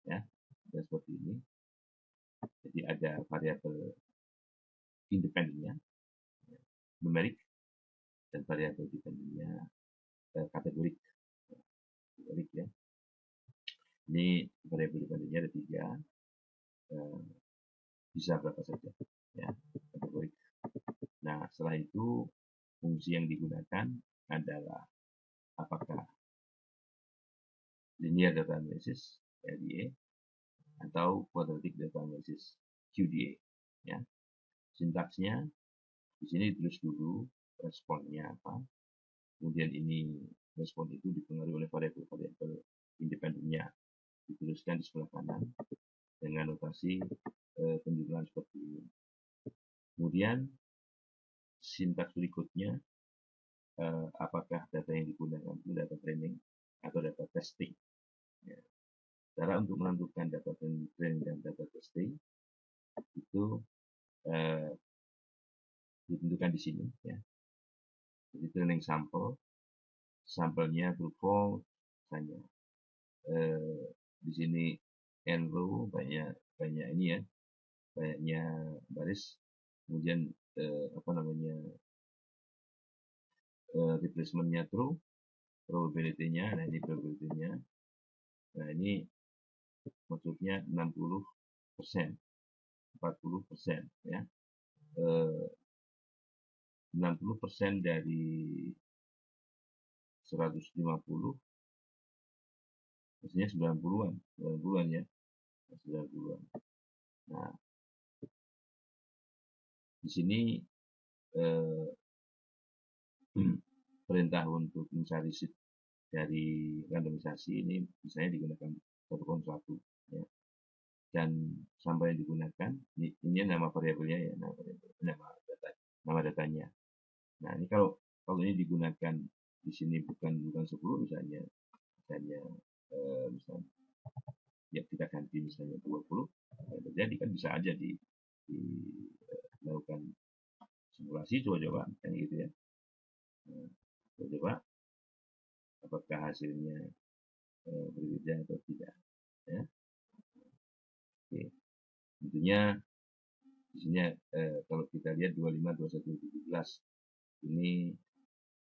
ya, dan seperti ini. Jadi ada variabel independennya numerik dan variabel dependentnya kategorik ya. Ini variabel dependentnya ada 3, bisa berapa saja ya, kategorik. Nah, setelah itu fungsi yang digunakan adalah apakah linear data analysis LDA atau quadratic data analysis QDA ya. Sintaksnya di sini ditulis dulu responnya apa, kemudian ini respon itu dipengaruhi oleh variabel-variabel independennya, dituliskan di sebelah kanan dengan notasi penjualan seperti ini. Kemudian sintaks berikutnya, apakah data yang digunakan itu data training atau data testing. Ya. Cara untuk menentukan data training dan data testing itu ditentukan di sini ya. Jadi training sampelnya true false misalnya. Di sini n row banyak ini ya, banyaknya baris, kemudian replacementnya true, probability-nya, nah ini probability-nya, nah ini maksudnya 60%, 40% ya, 60% dari 150, maksudnya 90-an ya, 90-an. Nah, di sini perintah untuk mencari seed dari randomisasi ini misalnya digunakan 1,1 ya. Dan sampel yang digunakan ini nama variabelnya ya, nama datanya. Nah, ini kalau ini digunakan di sini bukan 10 misalnya ya kita ganti misalnya 20, jadi kan bisa aja melakukan simulasi, coba-coba kan gitu ya. Coba apakah hasilnya berbeda atau tidak ya. Oke. Tentunya di sini kalau kita lihat 25, 21, 17 ini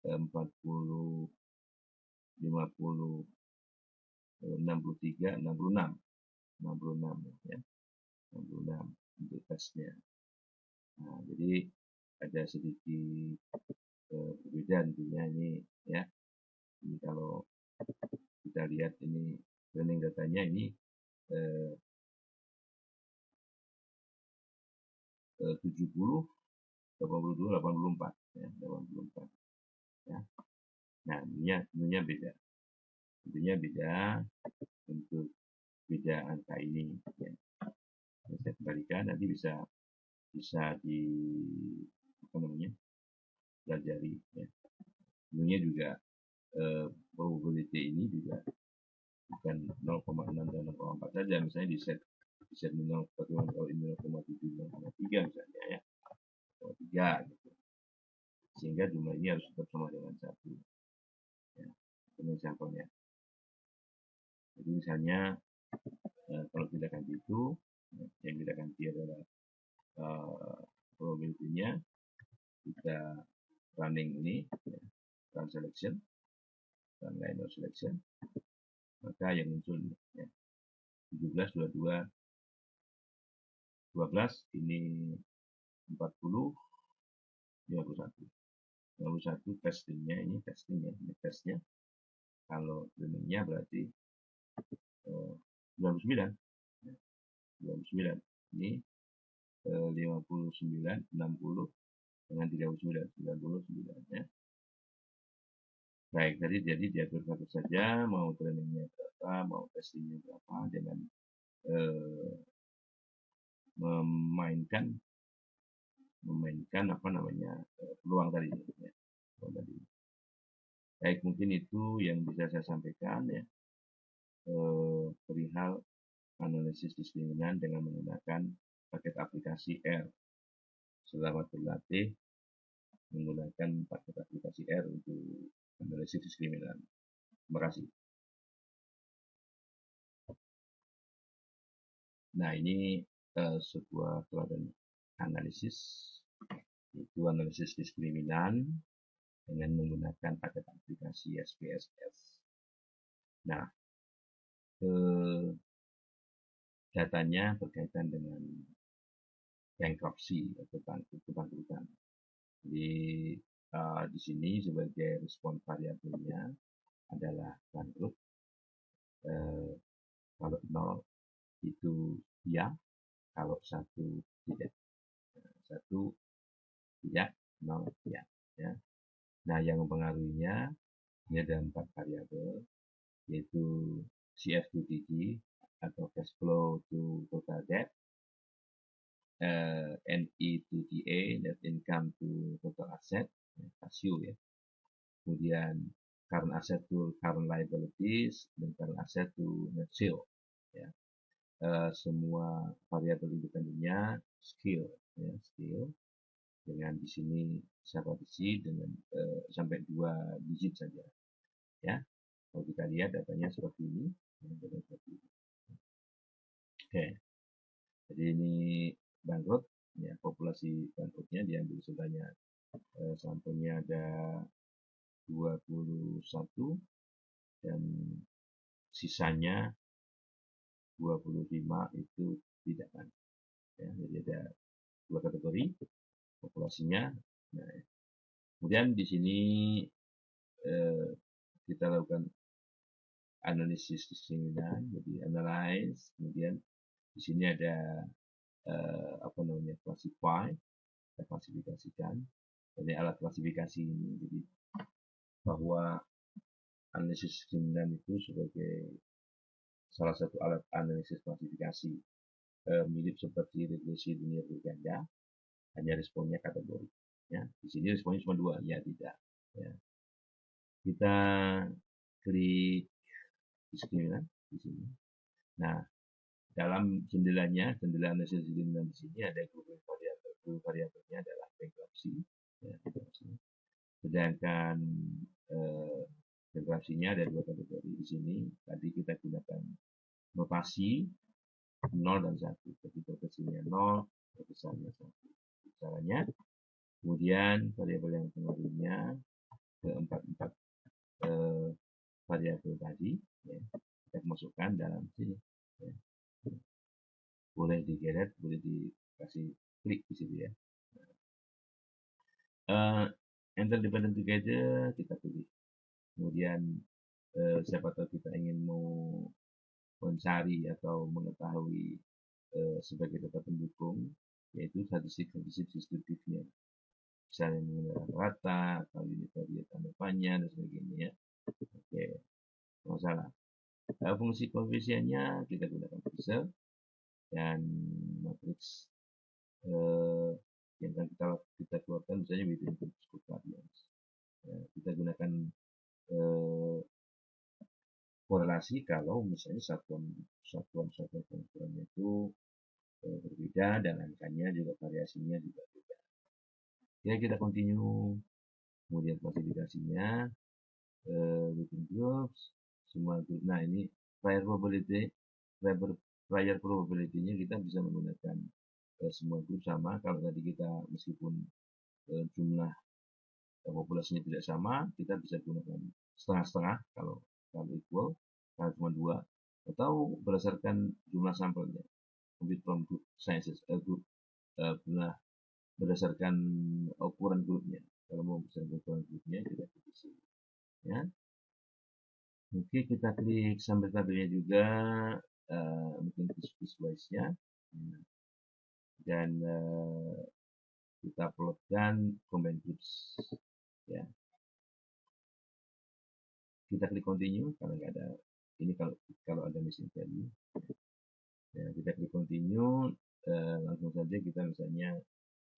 40, 50, 63, 66 ya, 66 untuk tesnya. Nah, jadi ada sedikit berbeda tentunya ini ya. Ini kalau kita lihat ini training datanya ini 70, 82, 84 ya, 84 ya. Nah, tentunya beda. Tentunya beda untuk beda angka ini ya. Saya kembalikan nanti bisa di pelajari ya. Tentunya juga probability ini juga bukan 0,6 dan 0,4 saja, misalnya di set 0, kalau ini 0,7, 0,3 misalnya ya, 0,3 gitu. Sehingga jumlah ini harus tetap sama dengan 1 ya, ini sampelnya. Jadi misalnya kalau kita ganti itu, yang kita ganti adalah probability-nya, kita running ini ya, run selection, run linear selection, maka yang muncul ya, 17, 22, 12 ini 40, 51. 51 testingnya, ini testingnya, ini tesnya. Kalau trainingnya berarti 99. 99. Ini 59, 60 dengan 39, 99 ya. Baik, jadi diatur satu saja, mau trainingnya berapa, mau testingnya berapa, dengan memainkan peluang tadi ya. Baik, mungkin itu yang bisa saya sampaikan ya, perihal analisis diskriminan dengan menggunakan paket aplikasi R. Selamat berlatih menggunakan paket aplikasi R untuk analisis diskriminan. Terima kasih. Nah, ini sebuah teladan analisis, itu analisis diskriminan dengan menggunakan paket aplikasi SPSS. Nah, datanya berkaitan dengan bankruptcy atau kebangkrutan. Jadi di sini sebagai respon variabelnya adalah bangkrut. Kalau 0 itu ya, kalau 1 tidak. 1 tidak, 0 ya. Ya. Nah, yang mempengaruhinya ini ada 4 variabel, yaitu CF to DD atau cash flow to total debt, NE to DA, net income to total asset, rasio ya. Kemudian current asset to current liabilities, dan current asset to net sale. Ya. Semua variabel independennya skill, ya, skill dengan di sini sapatisi dengan sampai 2 digit saja. Ya, kalau kita lihat datanya seperti ini. Oke, jadi ini bangkrut, ya, populasi bangkrutnya diambil sebanyak sampelnya ada 21 dan sisanya 25 itu tidak kan. Ya, jadi ada 2 kategori populasinya. Nah, kemudian di sini kita lakukan analisis diskriminan, jadi analyze, kemudian di sini ada classify, kita klasifikasikan. Jadi alat klasifikasi ini, jadi bahwa analisis diskriminan itu sebagai salah satu alat analisis klasifikasi, mirip seperti regresi linear berganda, hanya responnya kategori. Ya, di sini responnya cuma 2, ya tidak. Ya. Kita klik diskriminan di sini. Nah, dalam jendelanya, jendela analisis diskriminan di sini ada grup variabelnya adalah bankruptcy. Ya, sedangkan bankruptcy-nya ada 2 kategori di sini. Tadi kita gunakan notasi 0 dan 1. Jadi progresinya 0, terbesarnya 1. Caranya, kemudian variabel yang pengaruhnya keempat variabel tadi, ya, kita masukkan dalam sini. Ya. Boleh digeret, boleh dikasih klik di sini ya. Enter dependent together, kita pilih. Kemudian siapa tahu kita ingin mau mencari atau mengetahui sebagai data pendukung, yaitu statistik deskriptifnya. Misalnya menggunakan rata, atau univariat anggapannya, dan sebagainya. Oke, masalah. Fungsi koefisiennya kita gunakan Excel, dan matriks yang akan kita keluarkan misalnya within group variance. Kita gunakan korelasi kalau misalnya satuan pengukurannya itu berbeda dan angkanya juga variasinya juga beda. Ya, kita continue, kemudian klasifikasinya within groups, semua grup. Nah, ini prior probability-nya kita bisa menggunakan semua grup sama. Kalau tadi kita meskipun jumlah populasinya tidak sama, kita bisa gunakan setengah-setengah kalau equal, kalau cuma 2, atau berdasarkan jumlah sampelnya, compute from group sizes, berdasarkan ukuran grupnya. Kalau mau berdasarkan ukuran grupnya, kita klik sini. Ya. Oke, kita klik sambil tabelnya juga, mungkin visualize-nya, dan kita plotkan combine groups. Ya. Kita klik continue kalau nggak ada ini, kalau ada missing value. Ya, kita klik continue, langsung saja kita misalnya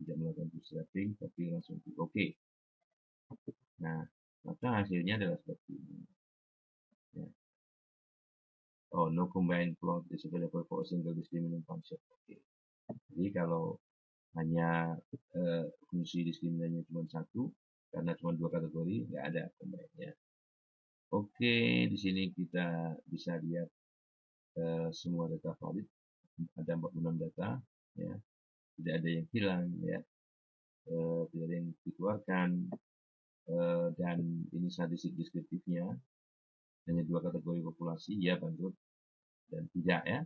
tidak melakukan bootstrapping tapi langsung klik OK. Nah, maka hasilnya adalah seperti ini. Ya. Oh, no combined plot is available for a single discriminant function. Oke. Jadi kalau hanya fungsi diskriminannya cuma 1, karena cuma 2 kategori, nggak ada combine-nya. Oke, di sini kita bisa lihat semua data valid, ada 46 data, ya, tidak ada yang hilang, ya, tidak ada yang dikeluarkan, dan ini statistik deskriptifnya hanya 2 kategori populasi, ya bangkrut dan tidak ya,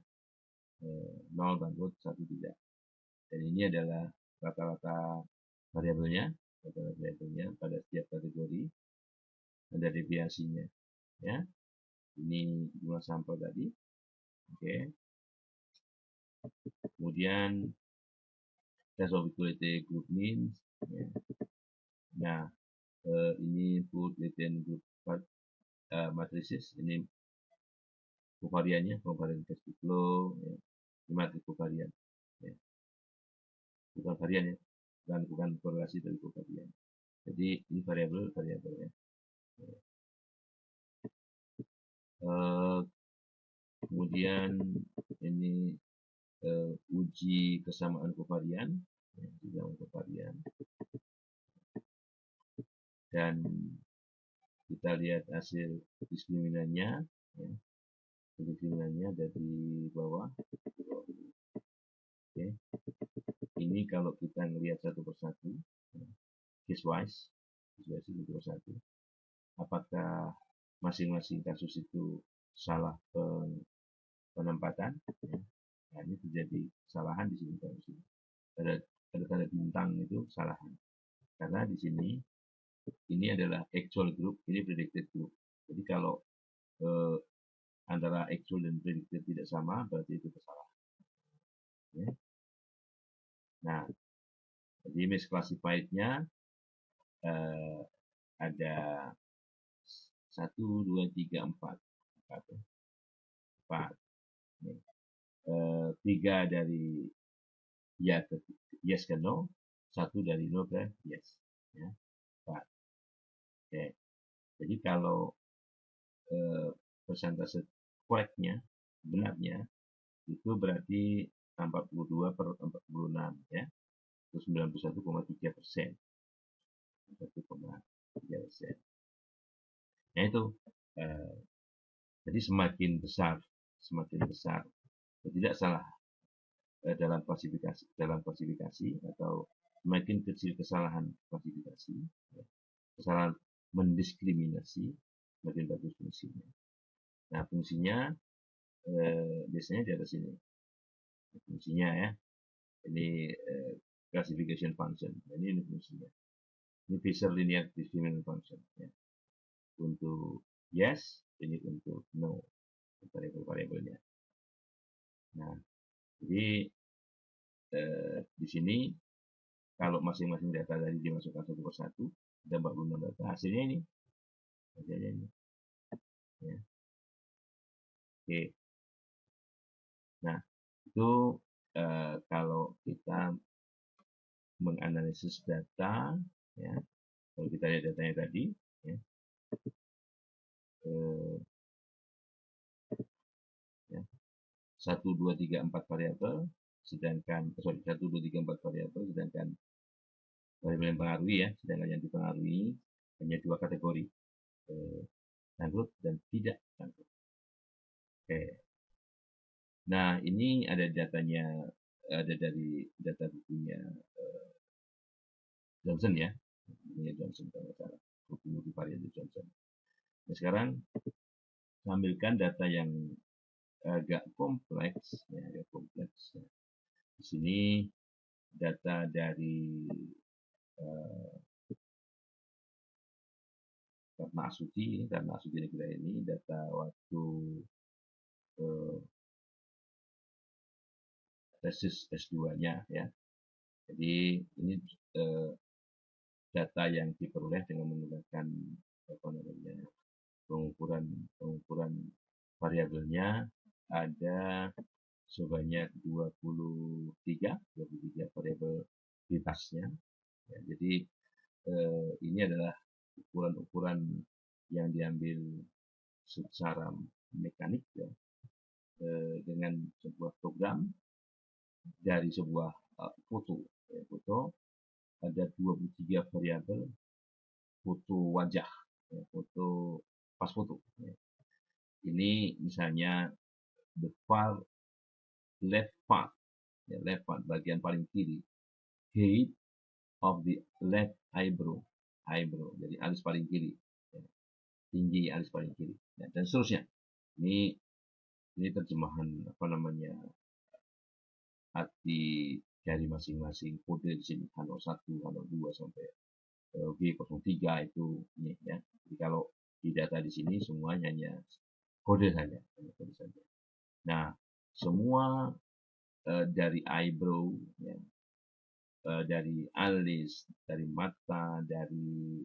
0 bangkrut, 1 tidak. Dan ini adalah rata-rata variabelnya pada setiap kategori, ada deviasinya ya. Ini jumlah sampel tadi. Oke. Kemudian test of equality group means ya. Nah, ini put latent group matrices, ini kovariannya, kovarian test flow ya. Ini matris kovarian ya. Bukan varian ya, bukan korelasi dari kovarian. Jadi ini variabel ya. Kemudian ini uji kesamaan kovarian, ya, dan kita lihat hasil diskriminannya, ya. Diskriminannya ada di bawah. Oke. Ini kalau kita melihat satu persatu, case wise satu persatu, apakah masing-masing kasus itu salah penempatan? Ya. Nah, ini terjadi kesalahan di sini. Ada tanda bintang itu kesalahan. Karena di sini ini adalah actual group, ini predicted group. Jadi kalau antara actual dan predicted tidak sama, berarti itu kesalahan. Ya. Nah, jadi misclassified-nya ada 1, 2, 3, 4. 4. 3 dari ya ke yes ke no, 1 dari no ke yes. Ya. 4. Oke. Jadi kalau persentase correct-nya, benarnya, itu berarti 42 per 46 ya, itu 91,3%. 1,3%. Nah itu, jadi semakin besar tidak salah dalam klasifikasi atau semakin kecil kesalahan klasifikasi, kesalahan mendiskriminasi, semakin bagus fungsinya. Nah fungsinya biasanya di atas ini. Fungsinya ya, ini classification function. Ini fungsinya. Ini Fisher linear discriminant function. Ya. Untuk yes, ini untuk no, variabel-variabelnya. Nah, jadi di sini kalau masing-masing data tadi dimasukkan satu persatu, ada 46 data. Hasilnya ini. Ya. Oke. Nah, itu kalau kita menganalisis data, ya, kalau kita lihat datanya tadi, ya, 1, 2, 3, 4 variabel, sedangkan 1, 2, 3, 4 variabel, sedangkan variabel yang mempengaruhi ya, sedangkan yang dipengaruhi hanya 2 kategori, bangkrut dan tidak bangkrut. Oke. Nah, ini ada datanya, ada dari data bukunya Johnson ya, ini Johnson kalau salah, buku multivariate Johnson. Nah, sekarang ambilkan data yang agak kompleks, ya, agak kompleks. Di sini data dari Ratna Asuti Negara ini data waktu tesis S2-nya ya. Jadi ini data yang diperoleh dengan menggunakan pengukuran variabelnya ada sebanyak 23 variabel bebasnya. Ya, jadi ini adalah ukuran-ukuran yang diambil secara mekanik ya, dengan sebuah program dari sebuah foto. Ya, foto ada 23 variabel foto wajah, ya, foto pas foto. Ya. Ini misalnya the far left part, ya, left part bagian paling kiri, height of the left eyebrow, eyebrow, jadi alis paling kiri, ya. Tinggi alis paling kiri, ya, dan seterusnya. Ini terjemahan apa namanya arti dari masing-masing kode di sini, halo 1, halo 2 sampai B03 itu ini ya. Jadi kalau di data di sini semuanya hanya kode saja, kode saja. Nah, semua dari eyebrow, ya, dari alis, dari mata, dari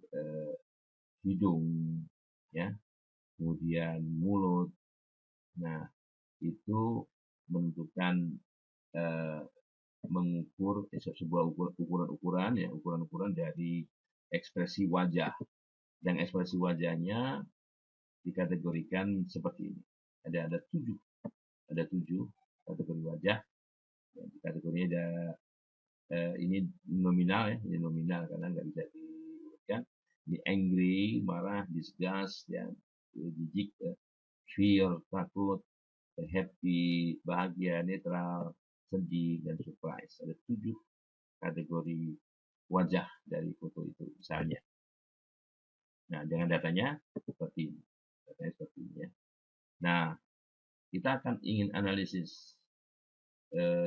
hidung, ya, kemudian mulut. Nah, itu menentukan mengukur sebuah ukuran-ukuran, ya, ukuran-ukuran dari ekspresi wajah. Dan ekspresi wajahnya dikategorikan seperti ini. Ada 7 kategori wajah. Ya, kategorinya ada ini nominal, ya, ini nominal karena nggak bisa diurutkan. Ini angry, marah, disgust, ya, jijik, fear, takut, happy, bahagia, netral, sedih, dan surprise. Ada 7 kategori wajah dari foto itu misalnya. Nah, dengan datanya seperti ini. Datanya seperti ini, ya. Nah, kita akan ingin analisis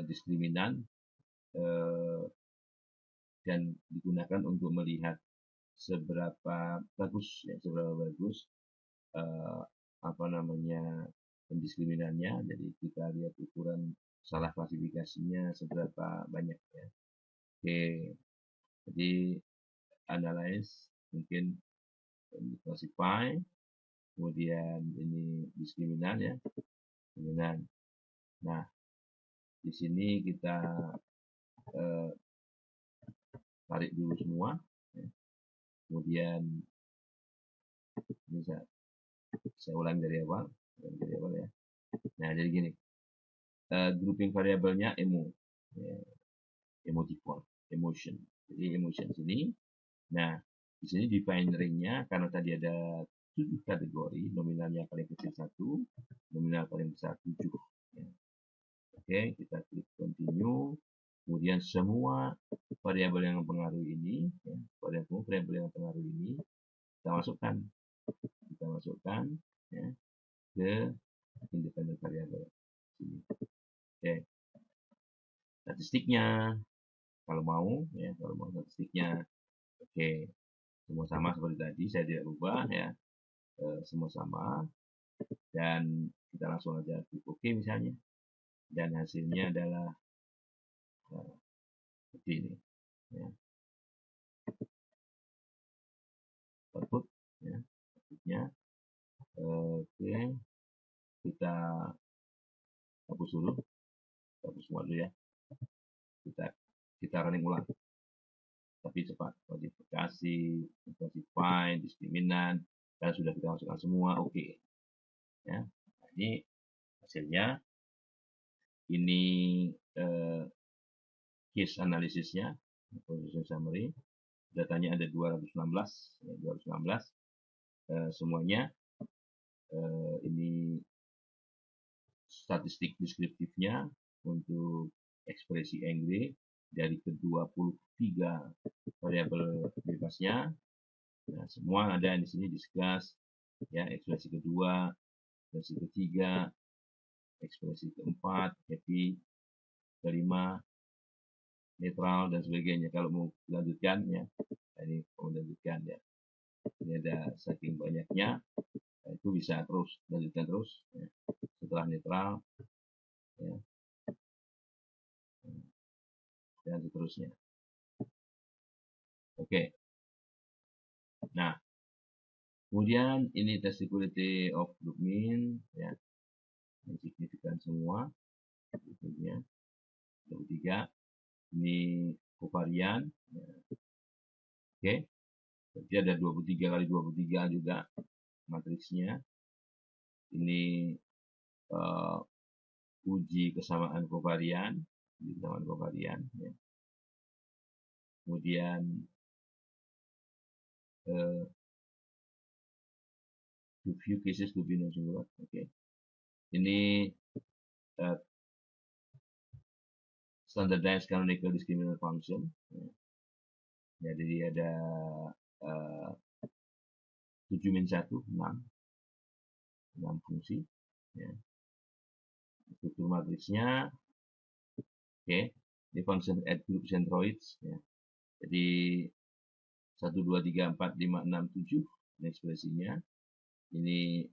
diskriminan dan digunakan untuk melihat seberapa bagus, ya, apa namanya pendiskriminannya. Jadi kita lihat ukuran salah klasifikasinya seberapa banyak, ya. Oke, jadi analyze mungkin classify, kemudian ini diskriminan, ya, diskriminan. Nah, di sini kita tarik dulu semua, ya. Kemudian ini saya ulang dari awal, ya. Nah, jadi gini, grouping variabelnya emo, ya, emoticon, emotion. Jadi emotion sini. Nah, di sini define ring-nya karena tadi ada 7 kategori, nominalnya paling kecil 1, nominal paling besar 7. Ya. Oke, kita klik continue. Kemudian semua variabel yang mempengaruhi ini, ya, variabel yang mempengaruhi ini kita masukkan, ya, ke independent variabel sini. Oke, statistiknya kalau mau, ya, statistiknya, oke, semua sama seperti tadi, saya tidak ubah, ya, semua sama, dan kita langsung aja klik OK misalnya, dan hasilnya adalah seperti ini, ya. Output, ya, outputnya. Oke, kita hapus dulu, hapus semua dulu, ya. Kita running ulang, tapi cepat. Modifikasi, classify, diskriminan, dan sudah kita masukkan semua, oke. Ya, nah, ini hasilnya. Ini case analisisnya, position summary. Datanya ada 216, ya, 216. Semuanya. Ini statistik deskriptifnya untuk ekspresi angry dari ke-23 variabel bebasnya. Nah, semua ada di sini discuss, ya, ekspresi kedua, ekspresi ketiga, ekspresi keempat, happy, kelima, netral, dan sebagainya. Kalau mau lanjutkan, ya, ini mau lanjutkan, ya. Ini ada saking banyaknya, itu bisa terus lanjutkan terus, ya. Setelah netral, ya, dan seterusnya. Oke. Nah, kemudian ini test security of group mean, ya, ini signifikan semua, berikutnya 23. Ini covarian, ya. Oke, jadi ada 23 kali 23 juga matriksnya. Ini uji kesamaan covarian, ya. Kemudian few cases to be known. Oke, ini standardized canonical discriminant function, ya. Jadi ada 7-1, 6 fungsi. Ya. Struktur matriksnya, oke. Ini function add group centroids. Ya. Jadi 1, 2, 3, 4, 5, 6, 7. Ini ekspresinya. Ini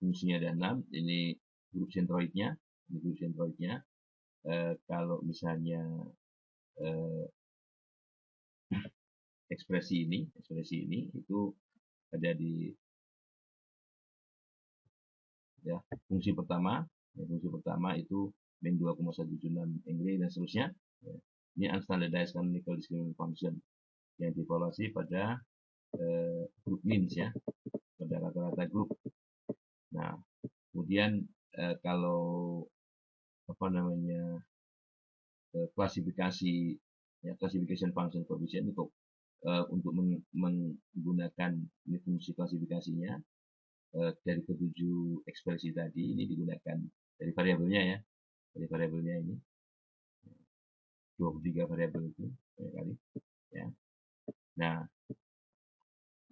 fungsinya ada 6. Ini grup centroidnya. Ini grup centroidnya. Kalau misalnya ekspresi ini itu ada di ya fungsi pertama itu min 2,176 Engre dan seterusnya. Ya. Ini unstandardized canonical discriminant function yang dievaluasi pada group means ya, pada rata-rata grup. Nah, kemudian kalau klasifikasi ya, classification function coefficient itu untuk menggunakan ini fungsi klasifikasinya dari ketujuh ekspresi tadi ini digunakan dari variabelnya ya, dari variabelnya ini 23 variabel itu kali ya. Nah,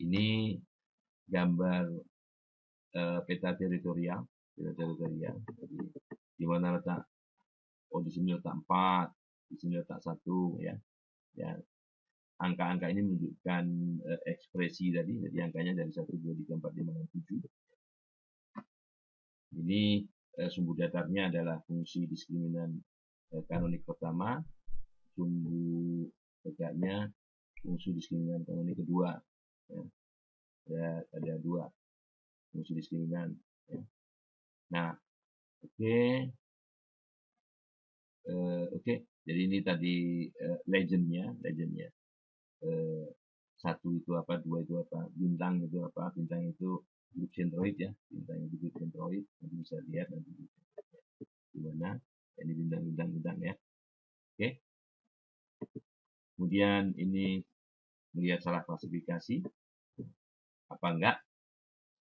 ini gambar peta teritorial. Jadi di mana letak, di sini letak 4, di sini letak 1 ya. Ya, angka-angka ini menunjukkan ekspresi tadi, jadi angkanya dari 1, 2, 3, 4, 5, 6, 7. Ini sumbu datarnya adalah fungsi diskriminan kanonik pertama, sumbu tegaknya fungsi diskriminan kanonik kedua. Ya. Ada 2 fungsi diskriminan. Ya. Nah, oke. Jadi ini tadi legendnya. Satu itu apa, 2 itu apa, bintang itu apa, bintang itu grup centroid ya, bintang itu grup centroid, nanti bisa lihat nanti di mana. Ini bintang ya. Oke. Kemudian ini melihat salah klasifikasi apa enggak.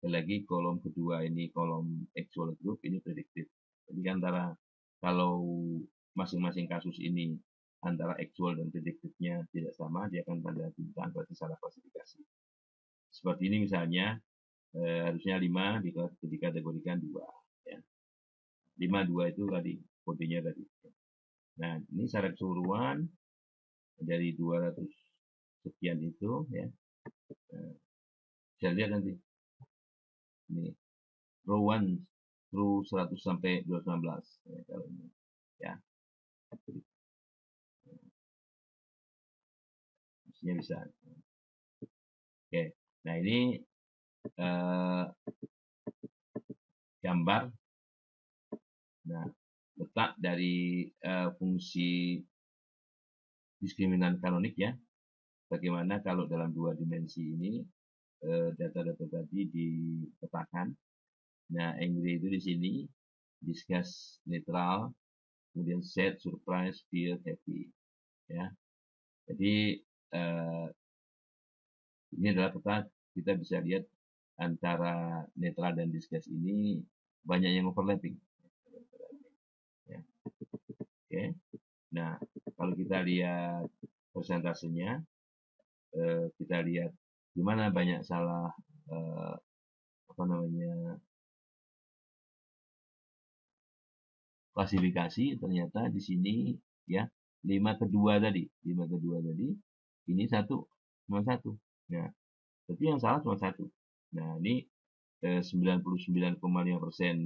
Lagi kolom kedua ini kolom actual group, ini predictive. Jadi antara kalau masing-masing kasus ini antara actual dan predictive-nya tidak sama, dia akan tanda bintang, berarti salah klasifikasi. Seperti ini misalnya, harusnya 5 dikategorikan 2. Ya. 5, 2 itu tadi, kodenya tadi. Nah, ini secara keseluruhan dari 200 sekian itu, ya. Bisa lihat nanti. Ini row 1 through 100 sampai 216 ya, kalau ini ya maksudnya bisa. Oke, nah ini gambar nah letak dari fungsi diskriminan kanonik ya, bagaimana kalau dalam 2 dimensi ini data-data tadi dipetakan. Nah, Engre itu di sini discuss netral, kemudian set, surprise, fear, happy ya. Jadi ini adalah peta, kita bisa lihat antara netral dan discuss ini banyak yang overlapping ya. Oke. Nah, kalau kita lihat persentasenya, kita lihat di mana banyak salah klasifikasi, ternyata di sini ya 5 kedua tadi ini 1 cuma 1. Nah, berarti yang salah cuma 1. Nah, ini 99,5%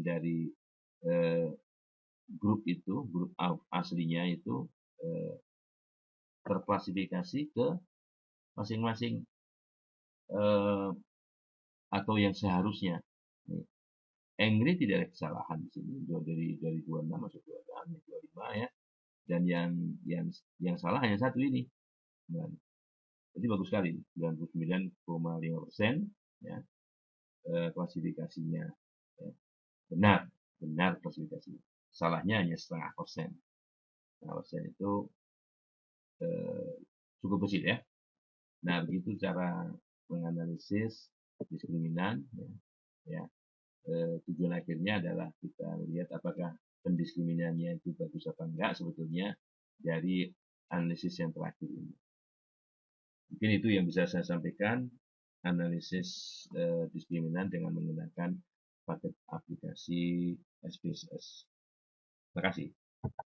dari grup itu, grup aslinya itu terklasifikasi ke masing-masing atau yang seharusnya. Engre tidak ada kesalahan di sini, dari 26 masuk 26, 25 ya. Dan yang salah hanya 1 ini. Nah, jadi bagus sekali, 99,5% ya, klasifikasinya ya. Benar klasifikasi. Salahnya hanya 0,5%. Persen itu cukup kecil ya. Nah, begitu cara menganalisis diskriminan ya. Tujuan akhirnya adalah kita lihat apakah pendiskriminannya itu bagus apa enggak sebetulnya dari analisis yang terakhir ini. Mungkin itu yang bisa saya sampaikan. analisis diskriminan dengan menggunakan paket aplikasi SPSS. Terima kasih.